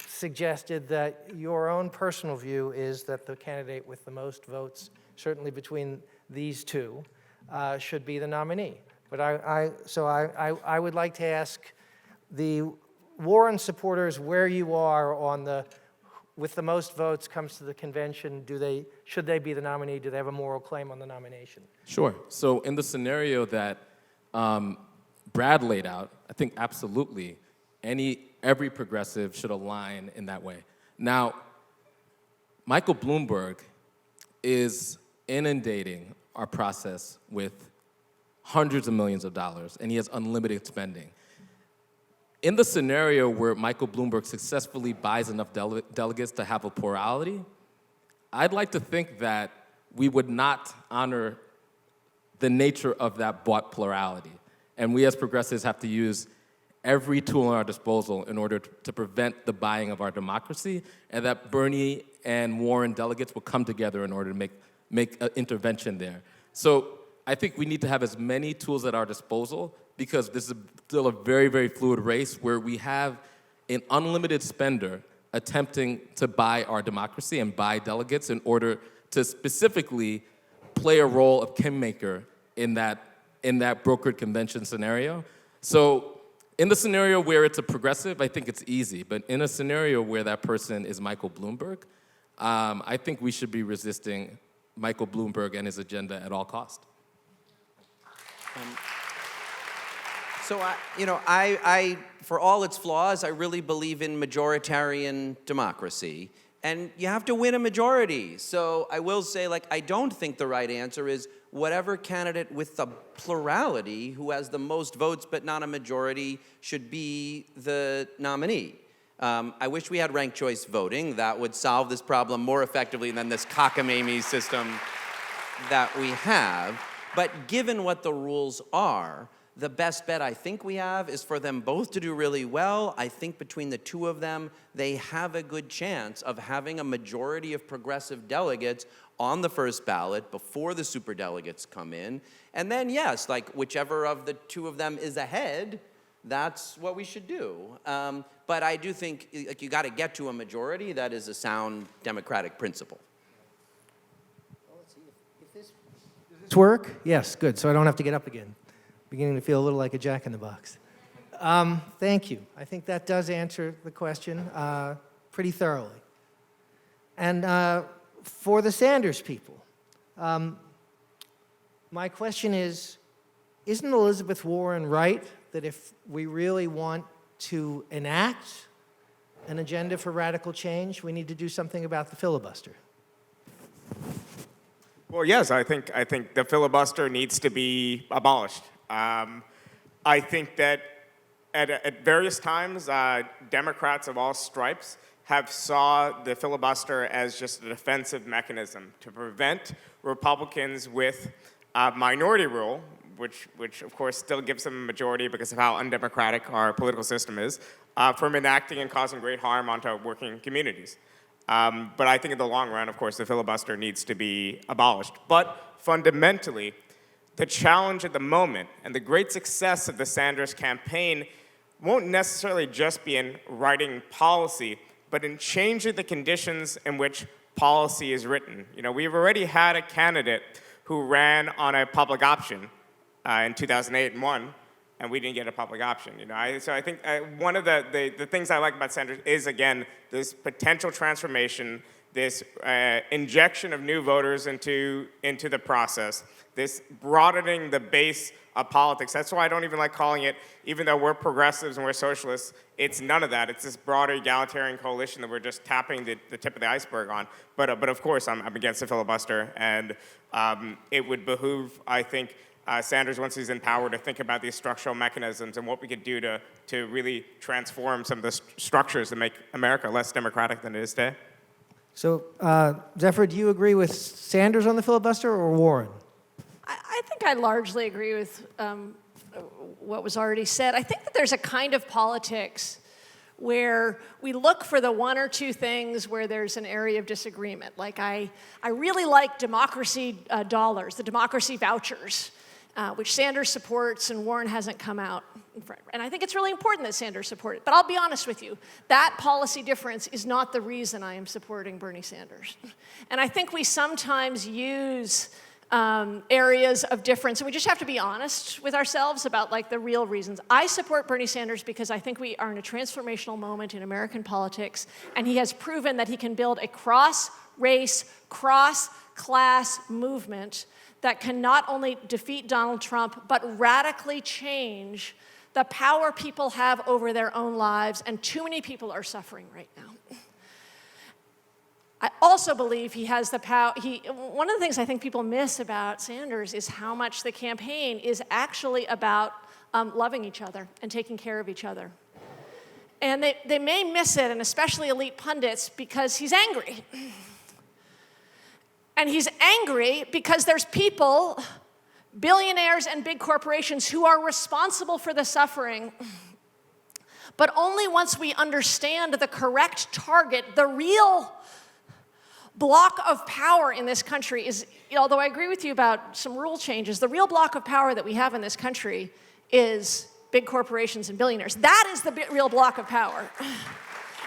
D: suggested that your own personal view is that the candidate with the most votes, certainly between these 2, should be the nominee. But I would like to ask the Warren supporters where you are on the, with the most votes comes to the convention, should they be the nominee? Do they have a moral claim on the nomination?
B: Sure. So in the scenario that Brad laid out, I think absolutely every progressive should align in that way. Now, Michael Bloomberg is inundating our process with hundreds of millions of dollars, and he has unlimited spending. In the scenario where Michael Bloomberg successfully buys enough delegates to have a plurality, I'd like to think that we would not honor the nature of that bought plurality. And we as progressives have to use every tool at our disposal in order to prevent the buying of our democracy, and that Bernie and Warren delegates will come together in order to make an intervention there. So I think we need to have as many tools at our disposal, because this is still a very, very fluid race where we have an unlimited spender attempting to buy our democracy and buy delegates in order to specifically play a role of kingmaker in that brokered convention scenario. So in the scenario where it's a progressive, I think it's easy. But in a scenario where that person is Michael Bloomberg, I think we should be resisting Michael Bloomberg and his agenda at all costs.
F: So, I, for all its flaws, I really believe in majoritarian democracy. And you have to win a majority. So I will say, I don't think the right answer is whatever candidate with the plurality who has the most votes but not a majority should be the nominee. I wish we had ranked choice voting. That would solve this problem more effectively than this cockamamie system that we have. But given what the rules are, the best bet I think we have is for them both to do really well. I think between the two of them, they have a good chance of having a majority of progressive delegates on the first ballot before the superdelegates come in. And then, yes, like whichever of the two of them is ahead, that's what we should do. But I do think like, you got to get to a majority. That is a sound democratic principle.
D: Well, let's see if this work? Yes, good. So I don't have to get up again. Beginning to feel a little like a jack-in-the-box. Thank you. I think that does answer the question pretty thoroughly. And for the Sanders people, my question is, isn't Elizabeth Warren right that if we really want to enact an agenda for radical change, we need to do something about the filibuster?
E: Well, yes, I think the filibuster needs to be abolished. I think that at various times, Democrats of all stripes have saw the filibuster as just a defensive mechanism to prevent Republicans with minority rule, which of course still gives them a majority because of how undemocratic our political system is, from enacting and causing great harm onto working communities. But I think in the long run, of course, the filibuster needs to be abolished. But fundamentally, the challenge at the moment and the great success of the Sanders campaign won't necessarily just be in writing policy, but in changing the conditions in which policy is written. You know, we've already had a candidate who ran on a public option in 2008 and won, and we didn't get a public option. You know, so I think one of the things I like about Sanders is, again, this potential transformation, this injection of new voters into the process, this broadening the base of politics. That's why I don't even like calling it, even though we're progressives and we're socialists, it's none of that. It's this broader egalitarian coalition that we're just tapping the tip of the iceberg on. But of course, I'm against the filibuster, and it would behoove, I think, Sanders, once he's in power, to think about these structural mechanisms and what we could do to really transform some of the structures that make America less democratic than it is today.
D: So, Zephyr, do you agree with Sanders on the filibuster or Warren?
C: I think I largely agree with what was already said. I think that there's a kind of politics where we look for the one or two things where there's an area of disagreement. Like I really like democracy dollars, the democracy vouchers, which Sanders supports and Warren hasn't come out in front. And I think it's really important that Sanders support it. But I'll be honest with you, that policy difference is not the reason I am supporting Bernie Sanders. And I think we sometimes use areas of difference, and we just have to be honest with ourselves about like the real reasons. I support Bernie Sanders because I think we are in a transformational moment in American politics, and he has proven that he can build a cross-race, cross-class movement that can not only defeat Donald Trump, but radically change the power people have over their own lives, and too many people are suffering right now. I also believe he has the power. One of the things I think people miss about Sanders is how much the campaign is actually about loving each other and taking care of each other. And they may miss it, and especially elite pundits, because he's angry. And he's angry because there's people, billionaires and big corporations, who are responsible for the suffering. But only once we understand the correct target, the real block of power in this country is, although I agree with you about some rule changes, the real block of power that we have in this country is big corporations and billionaires. That is the real block of power.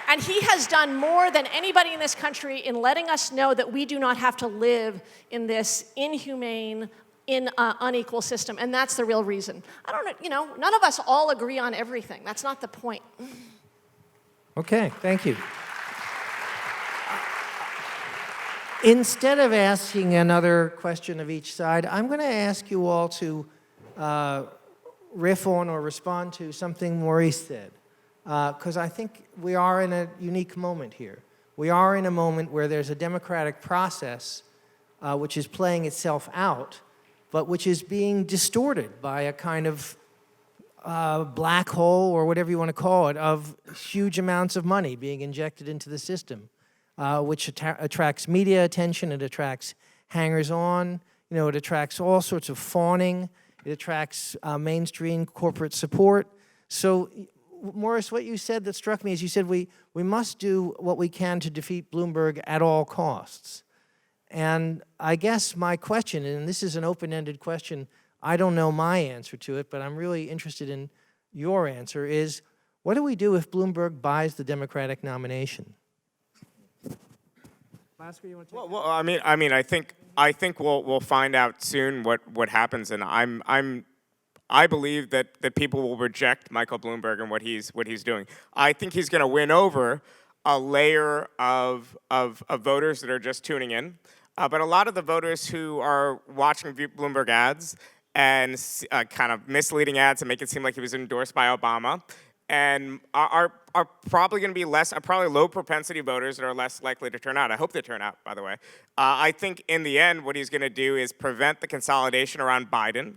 C: And he has done more than anybody in this country in letting us know that we do not have to live in this inhumane, unequal system. And that's the real reason. I don't know, none of us all agree on everything. That's not the point.
D: Okay, thank you. Instead of asking another question of each side, I'm going to ask you all to riff on or respond to something Maurice said, because I think we are in a unique moment here. We are in a moment where there's a democratic process which is playing itself out, but which is being distorted by a kind of black hole, or whatever you want to call it, of huge amounts of money being injected into the system. Which attracts media attention, it attracts hangers-on. it attracts all sorts of fawning. It attracts mainstream corporate support. So, Maurice, what you said that struck me is you said we must do what we can to defeat Bloomberg at all costs. And I guess my question, and this is an open-ended question, I don't know my answer to it, but I'm really interested in your answer, is what do we do if Bloomberg buys the Democratic nomination? Bhaskar, you want to take
E: well, I mean, I think we'll find out soon what happens, and I believe that people will reject Michael Bloomberg and what he's doing. I think he's going to win over a layer of voters that are just tuning in, but a lot of the voters who are watching Bloomberg ads and kind of misleading ads and make it seem like he was endorsed by Obama, and are probably going to be probably low propensity voters that are less likely to turn out. I hope they turn out, by the way. I think in the end, what he's going to do is prevent the consolidation around Biden.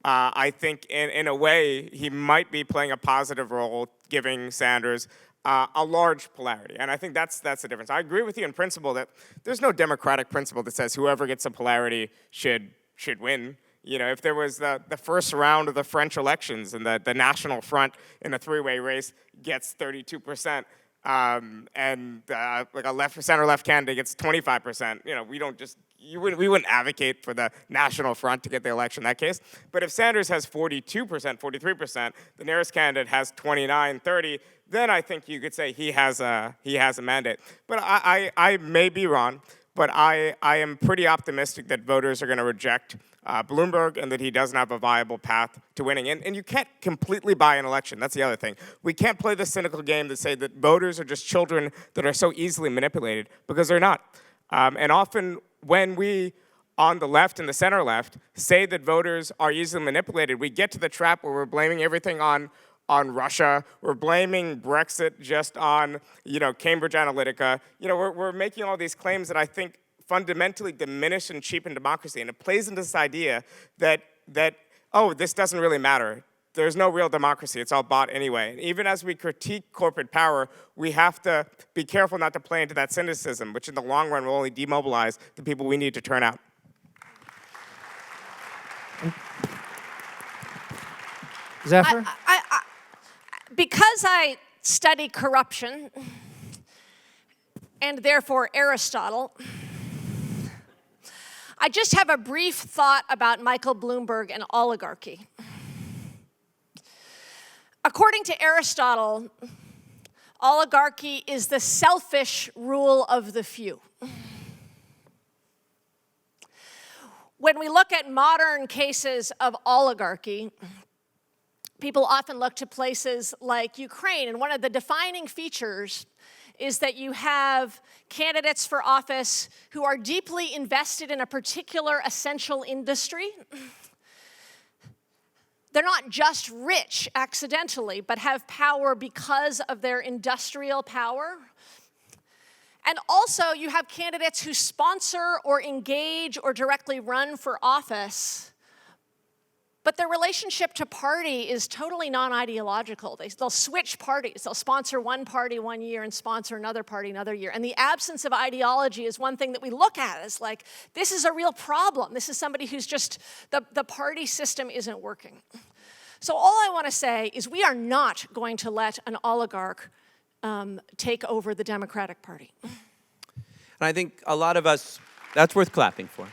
E: I think in a way, he might be playing a positive role, giving Sanders a large polarity. And I think that's the difference. I agree with you in principle that there's no democratic principle that says whoever gets a polarity should win. If there was the first round of the French elections and the National Front in a three-way race gets 32%, and like a center-left candidate gets 25%, we wouldn't advocate for the National Front to get the election in that case. But if Sanders has 42%, 43%, the nearest candidate has 29, 30, then I think you could say he has a mandate. But I may be wrong, but I am pretty optimistic that voters are going to reject Bloomberg and that he doesn't have a viable path to winning. And you can't completely buy an election. That's the other thing. We can't play the cynical game to say that voters are just children that are so easily manipulated, because they're not. And often when we, on the left and the center left, say that voters are easily manipulated, we get to the trap where we're blaming everything on Russia. We're blaming Brexit just on, Cambridge Analytica. We're making all these claims that I think fundamentally diminish and cheapen democracy. And it plays into this idea that this doesn't really matter. There's no real democracy. It's all bought anyway. And even as we critique corporate power, we have to be careful not to play into that cynicism, which in the long run will only demobilize the people we need to turn out.
D: Zephyr?
C: Because I study corruption, and therefore Aristotle, I just have a brief thought about Michael Bloomberg and oligarchy. According to Aristotle, oligarchy is the selfish rule of the few. When we look at modern cases of oligarchy, people often look to places like Ukraine, and one of the defining features is that you have candidates for office who are deeply invested in a particular essential industry. They're not just rich accidentally, but have power because of their industrial power. And also, you have candidates who sponsor or engage or directly run for office, but their relationship to party is totally non-ideological. They'll switch parties. They'll sponsor one party one year and sponsor another party another year. And the absence of ideology is one thing that we look at as like, this is a real problem. This is somebody who's just, the party system isn't working. So all I want to say is we are not going to let an oligarch take over the Democratic Party.
F: And I think a lot of us, that's worth clapping for.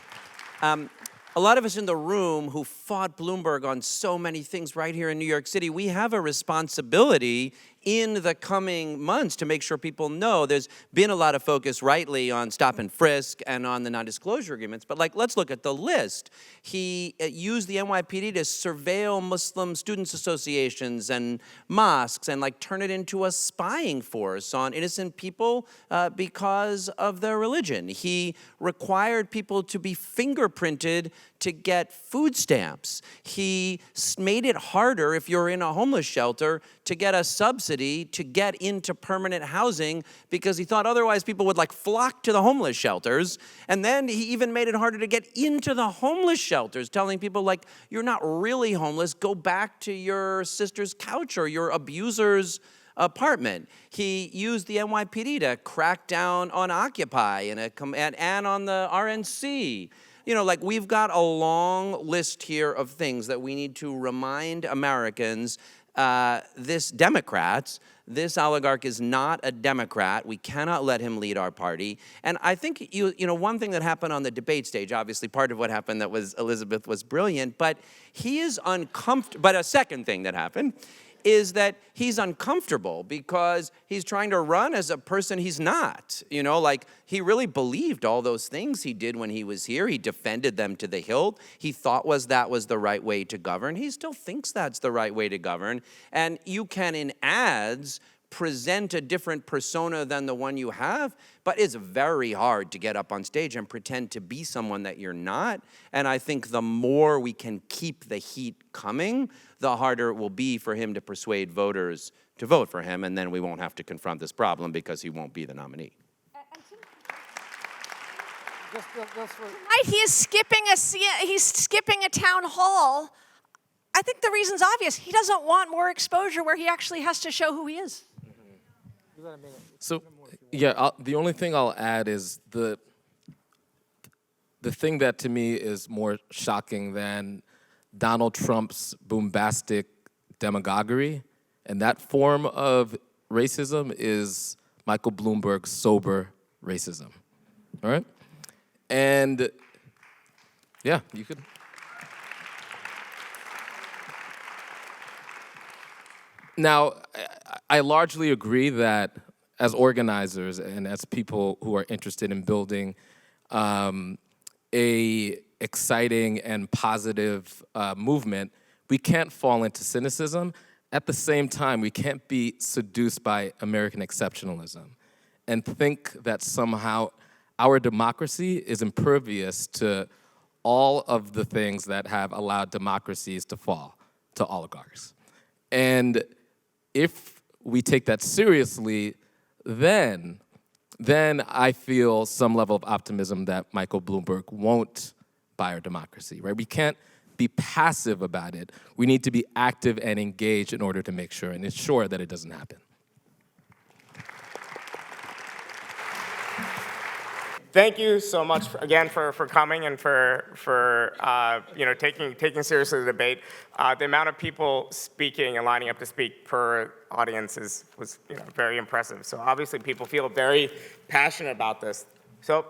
F: A lot of us in the room who fought Bloomberg on so many things right here in New York City, we have a responsibility in the coming months to make sure people know. There's been a lot of focus rightly on stop and frisk and on the non-disclosure agreements, but let's look at the list. He used the NYPD to surveil Muslim students associations and mosques and turn it into a spying force on innocent people because of their religion. He required people to be fingerprinted to get food stamps. He made it harder if you're in a homeless shelter to get a subsidy to get into permanent housing because he thought otherwise people would flock to the homeless shelters. And then he even made it harder to get into the homeless shelters, telling people you're not really homeless, go back to your sister's couch or your abuser's apartment. He used the NYPD to crack down on Occupy and on the RNC. you know, like we've got a long list here of things that we need to remind Americans, this oligarch is not a Democrat. We cannot let him lead our party. And I think, you know, one thing that happened on the debate stage, obviously part of what happened that was Elizabeth was brilliant, but he is uncomfortable. But a second thing that happened is that he's uncomfortable because he's trying to run as a person he's not. You know, like he really believed all those things he did when he was here. He defended them to the hilt. He thought that was the right way to govern. He still thinks that's the right way to govern. And you can, in ads, present a different persona than the one you have, but it's very hard to get up on stage and pretend to be someone that you're not. And I think the more we can keep the heat coming, the harder it will be for him to persuade voters to vote for him, and then we won't have to confront this problem because he won't be the nominee.
C: Tonight he is skipping a town hall. I think the reason's obvious. He doesn't want more exposure where he actually has to show who he is.
B: So, yeah, the only thing I'll add is the thing that to me is more shocking than Donald Trump's bombastic demagoguery, and that form of racism is Michael Bloomberg's sober racism, all right? And, yeah, you could. Now, I largely agree that as organizers and as people who are interested in building a exciting and positive movement, we can't fall into cynicism. At the same time, we can't be seduced by American exceptionalism and think that somehow our democracy is impervious to all of the things that have allowed democracies to fall to oligarchs. And if we take that seriously, then I feel some level of optimism that Michael Bloomberg won't buy our democracy, right? We can't be passive about it. We need to be active and engaged in order to make sure and ensure that it doesn't happen.
E: Thank you so much again for coming and for you know, taking seriously the debate. The amount of people speaking and lining up to speak per audience was you know, very impressive. So obviously people feel very passionate about this. So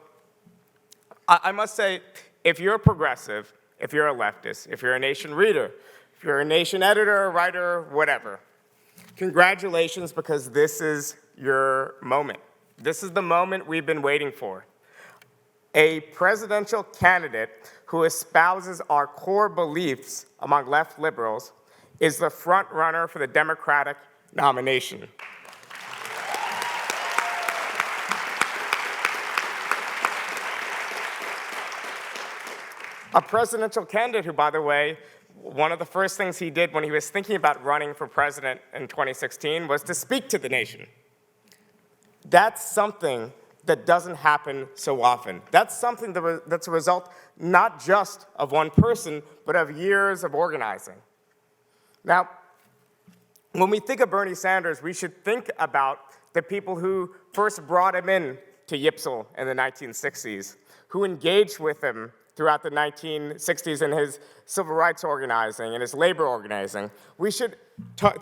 E: I must say, if you're a progressive, if you're a leftist, if you're a Nation reader, if you're a Nation editor, writer, whatever, congratulations, because this is your moment. This is the moment we've been waiting for. A presidential candidate who espouses our core beliefs among left liberals is the front runner for the Democratic nomination. A presidential candidate who, by the way, one of the first things he did when he was thinking about running for president in 2016 was to speak to the nation. That's something that doesn't happen so often. That's something that's a result not just of one person, but of years of organizing. Now, when we think of Bernie Sanders, we should think about the people who first brought him in to Yipsel in the 1960s, who engaged with him throughout the 1960s in his civil rights organizing and his labor organizing. We should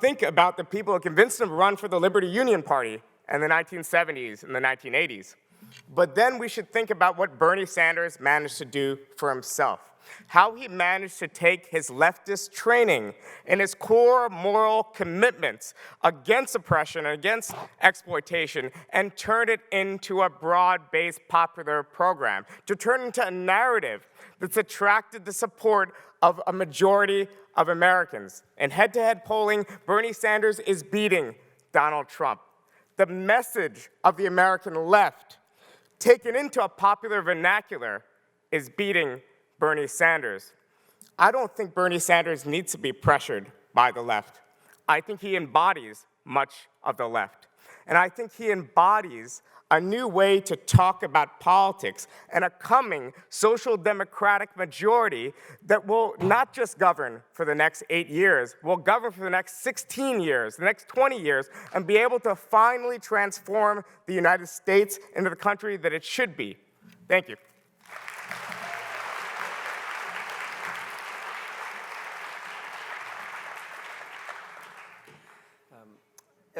E: think about the people who convinced him to run for the Liberty Union Party in the 1970s and the 1980s. But then we should think about what Bernie Sanders managed to do for himself, how he managed to take his leftist training and his core moral commitments against oppression and against exploitation and turn it into a broad-based popular program, to turn it into a narrative that's attracted the support of a majority of Americans. In head-to-head polling, Bernie Sanders is beating Donald Trump. The message of the American left, taken into a popular vernacular, is beating Bernie Sanders. I don't think Bernie Sanders needs to be pressured by the left. I think he embodies much of the left. And I think he embodies a new way to talk about politics and a coming social democratic majority that will not just govern for the next 8 years, will govern for the next 16 years, the next 20 years, and be able to finally transform the United States into the country that it should be. Thank you.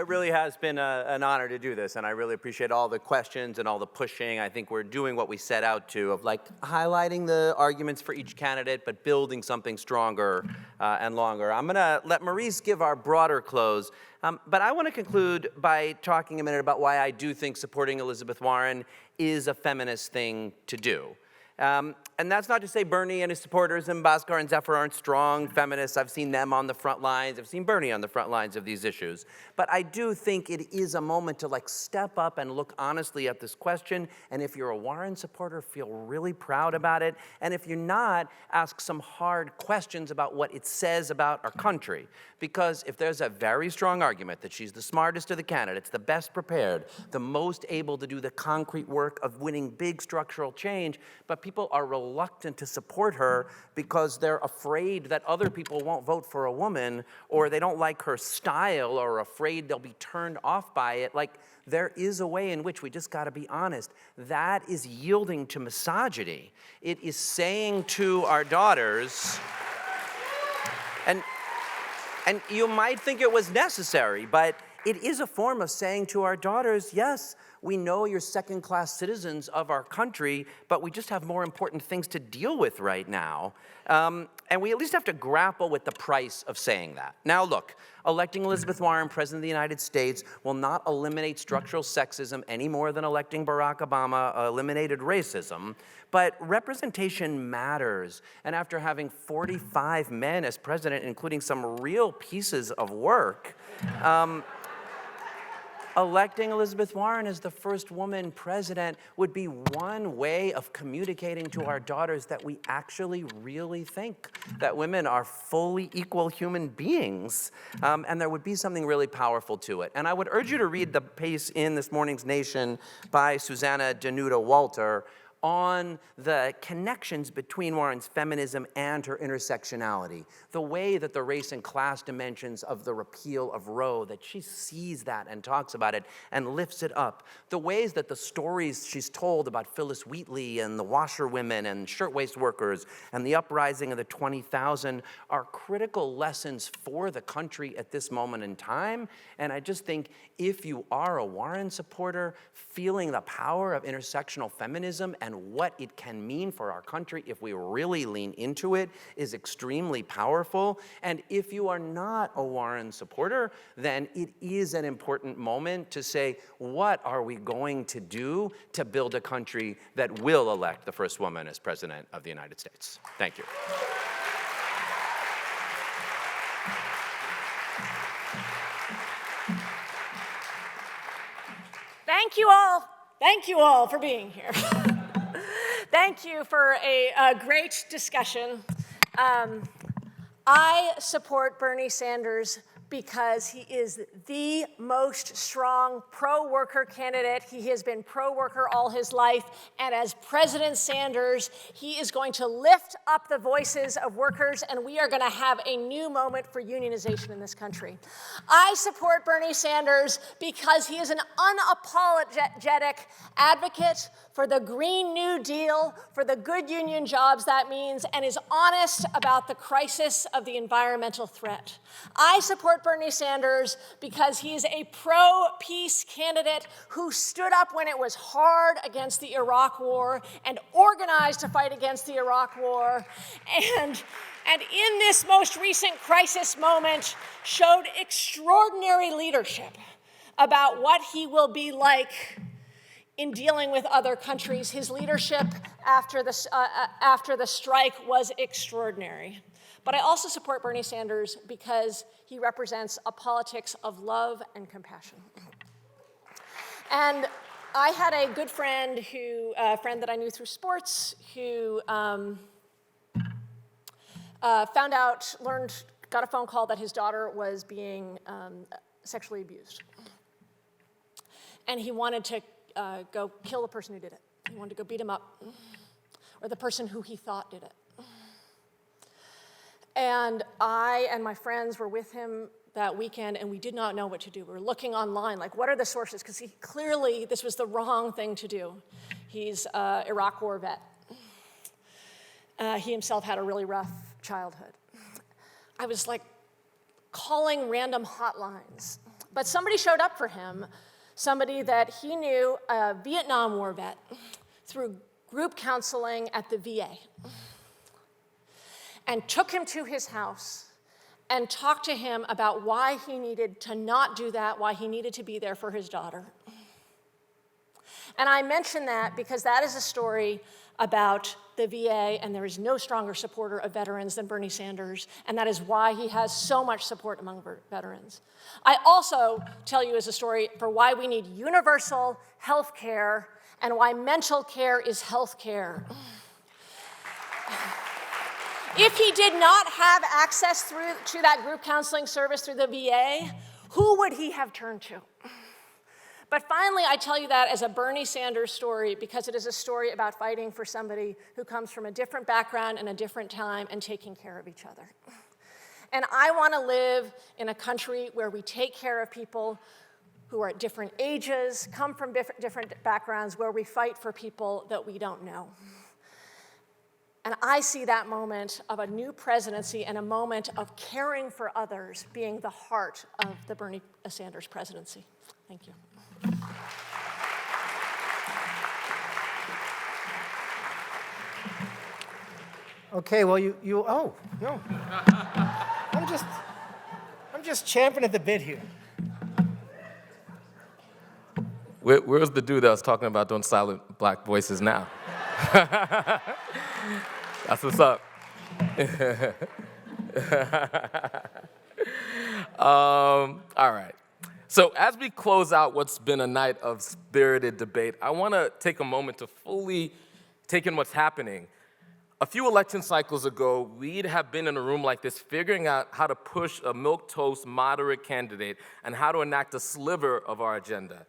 F: It really has been an honor to do this, and I really appreciate all the questions and all the pushing. I think we're doing what we set out to, of like highlighting the arguments for each candidate, but building something stronger and longer. I'm gonna let Maurice give our broader close, but I want to conclude by talking a minute about why I do think supporting Elizabeth Warren is a feminist thing to do. And that's not to say Bernie and his supporters and Bhaskar and Zephyr aren't strong feminists. I've seen them on the front lines. I've seen Bernie on the front lines of these issues. But I do think it is a moment to like step up and look honestly at this question. And if you're a Warren supporter, feel really proud about it. And if you're not, ask some hard questions about what it says about our country. Because if there's a very strong argument that she's the smartest of the candidates, the best prepared, the most able to do the concrete work of winning big structural change, but people are reluctant to support her because they're afraid that other people won't vote for a woman, or they don't like her style, or afraid they'll be turned off by it. Like, there is a way in which we just gotta be honest. That is yielding to misogyny. It is saying to our daughters, and you might think it was necessary, but it is a form of saying to our daughters, yes, we know you're second-class citizens of our country, but we just have more important things to deal with right now. And we at least have to grapple with the price of saying that. Now look, electing Elizabeth Warren President of the United States will not eliminate structural sexism any more than electing Barack Obama eliminated racism, but representation matters. And after having 45 men as president, including some real pieces of work, electing Elizabeth Warren as the first woman president would be one way of communicating to our daughters that we actually really think that women are fully equal human beings. And there would be something really powerful to it. And I would urge you to read the piece in this morning's Nation by Susanna Danuta Walter on the connections between Warren's feminism and her intersectionality, the way that the race and class dimensions of the repeal of Roe, that she sees that and talks about it and lifts it up, the ways that the stories she's told about Phyllis Wheatley and the washerwomen and shirtwaist workers and the uprising of the 20,000 are critical lessons for the country at this moment in time. And I just think if you are a Warren supporter, feeling the power of intersectional feminism and what it can mean for our country if we really lean into it is extremely powerful. And if you are not a Warren supporter, then it is an important moment to say, what are we going to do to build a country that will elect the first woman as president of the United States? Thank you.
C: Thank you all for being here. Thank you for a great discussion. I support Bernie Sanders because he is the most strong pro-worker candidate. He has been pro-worker all his life, and as President Sanders, he is going to lift up the voices of workers, and we are going to have a new moment for unionization in this country. I support Bernie Sanders because he is an unapologetic advocate for the Green New Deal, for the good union jobs that means, and is honest about the crisis of the environmental threat. I support Bernie Sanders because he's a pro-peace candidate who stood up when it was hard against the Iraq War and organized to fight against the Iraq War, and in this most recent crisis moment showed extraordinary leadership about what he will be like in dealing with other countries. His leadership after the strike was extraordinary. But I also support Bernie Sanders because he represents a politics of love and compassion. And I had a good friend that I knew through sports, who got a phone call that his daughter was being sexually abused. And he wanted to go kill the person who did it. He wanted to go beat him up, or the person who he thought did it. And I and my friends were with him that weekend, and we did not know what to do. We were looking online, like, what are the sources? Because clearly this was the wrong thing to do. He's an Iraq War vet. He himself had a really rough childhood. I was like calling random hotlines. But somebody showed up for him, somebody that he knew, a Vietnam War vet, through group counseling at the VA, and took him to his house and talked to him about why he needed to not do that, why he needed to be there for his daughter. And I mention that because that is a story about the VA, and there is no stronger supporter of veterans than Bernie Sanders, and that is why he has so much support among veterans. I also tell you as a story for why we need universal health care and why mental care is health care. If he did not have access to that group counseling service through the VA, who would he have turned to? But finally, I tell you that as a Bernie Sanders story because it is a story about fighting for somebody who comes from a different background and a different time and taking care of each other. And I want to live in a country where we take care of people who are at different ages, come from different backgrounds, where we fight for people that we don't know. And I see that moment of a new presidency and a moment of caring for others being the heart of the Bernie Sanders presidency. Thank you.
D: Okay, well, oh, no. I'm just champing at the bit here.
B: Where's the dude that was talking about doing silent black voices now? That's what's up. All right. So as we close out what's been a night of spirited debate, I want to take a moment to fully take in what's happening. A few election cycles ago, we'd have been in a room like this figuring out how to push a milquetoast moderate candidate and how to enact a sliver of our agenda.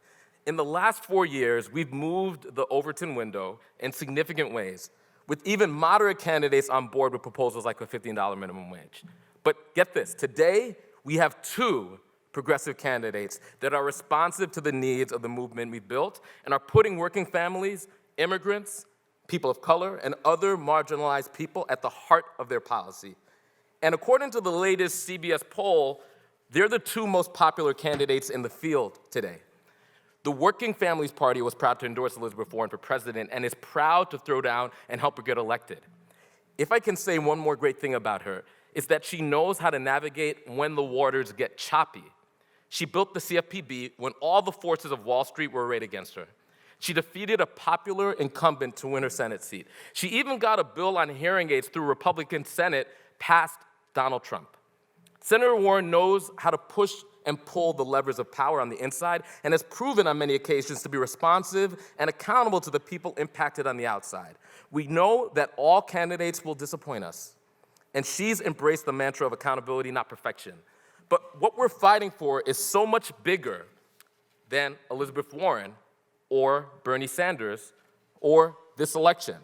B: In the last 4 years, we've moved the Overton window in significant ways, with even moderate candidates on board with proposals like a $15 minimum wage. But get this, today we have 2 progressive candidates that are responsive to the needs of the movement we've built and are putting working families, immigrants, people of color, and other marginalized people at the heart of their policy. And according to the latest CBS poll, they're the 2 most popular candidates in the field today. The Working Families Party was proud to endorse Elizabeth Warren for president and is proud to throw down and help her get elected. If I can say one more great thing about her, it's that she knows how to navigate when the waters get choppy. She built the CFPB when all the forces of Wall Street were arrayed against her. She defeated a popular incumbent to win her Senate seat. She even got a bill on hearing aids through Republican Senate past Donald Trump. Senator Warren knows how to push and pull the levers of power on the inside and has proven on many occasions to be responsive and accountable to the people impacted on the outside. We know that all candidates will disappoint us, and she's embraced the mantra of accountability, not perfection. But what we're fighting for is so much bigger than Elizabeth Warren or Bernie Sanders or this election.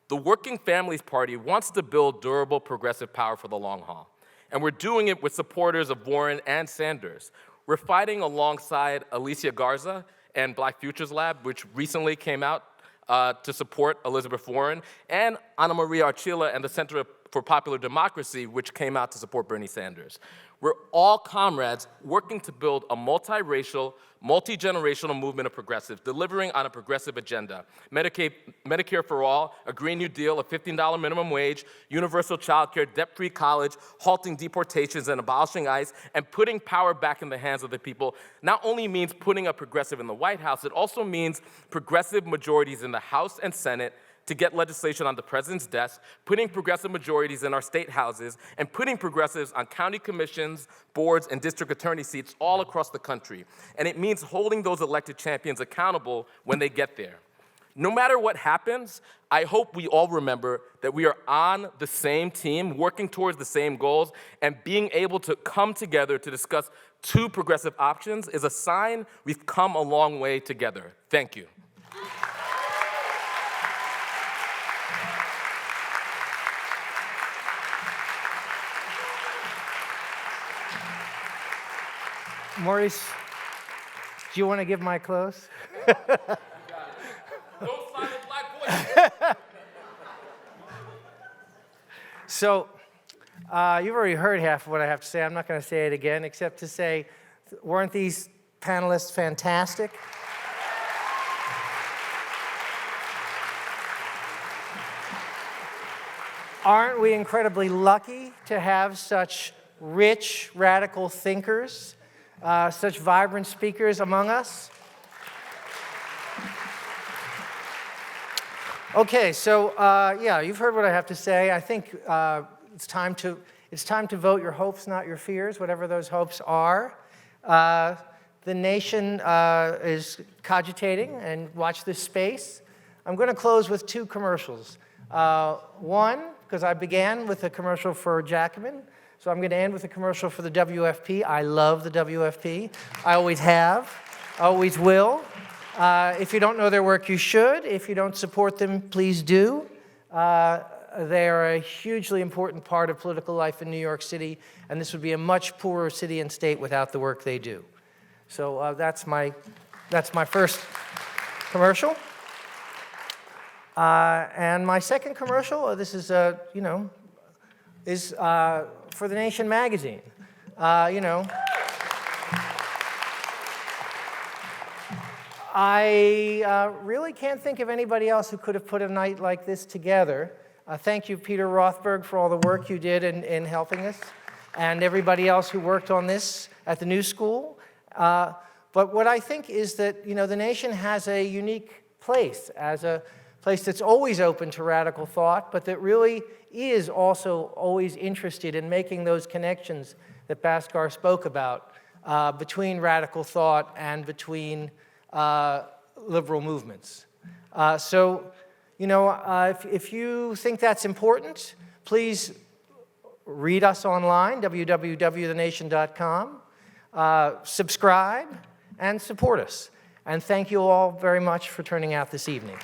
B: The Working Families Party wants to build durable progressive power for the long haul. And we're doing it with supporters of Warren and Sanders. We're fighting alongside Alicia Garza and Black Futures Lab, which recently came out to support Elizabeth Warren, and Ana Maria Archila and the Center for Popular Democracy, which came out to support Bernie Sanders. We're all comrades working to build a multiracial, multi-generational movement of progressives, delivering on a progressive agenda. Medicare for all, a Green New Deal, a $15 minimum wage, universal child care, debt-free college, halting deportations and abolishing ICE, and putting power back in the hands of the people not only means putting a progressive in the White House, it also means progressive majorities in the House and Senate to get legislation on the president's desk, putting progressive majorities in our state houses, and putting progressives on county commissions, boards, and district attorney seats all across the country. And it means holding those elected champions accountable when they get there. No matter what happens, I hope we all remember that we are on the same team, working towards the same goals, and being able to come together to discuss 2 progressive options is a sign we've come a long way together. Thank you.
D: Maurice, do you want to give my close?
B: No silent black voices.
D: So, you've already heard half of what I have to say. I'm not going to say it again, except to say Weren't these panelists fantastic? Aren't we incredibly lucky to have such rich, radical thinkers, such vibrant speakers among us? Okay, so yeah, you've heard what I have to say. I think it's time to vote your hopes, not your fears, whatever those hopes are. The nation is cogitating, and watch this space. I'm going to close with 2 commercials. One, because I began with a commercial for Jacobin, so I'm going to end with a commercial for the WFP. I love the WFP. I always have, always will. If you don't know their work, you should. If you don't support them, please do. They are a hugely important part of political life in New York City, and this would be a much poorer city and state without the work they do. So that's my first commercial. And my second commercial, this is, is for The Nation magazine. I really can't think of anybody else who could have put a night like this together. Thank you, Peter Rothberg, for all the work you did in helping us, and everybody else who worked on this at the New School. But what I think is that, The Nation has a unique place as a place that's always open to radical thought, but that really is also always interested in making those connections that Bhaskar spoke about between radical thought and between liberal movements. If you think that's important, please read us online, www.thenation.com, subscribe, and support us. And thank you all very much for turning out this evening.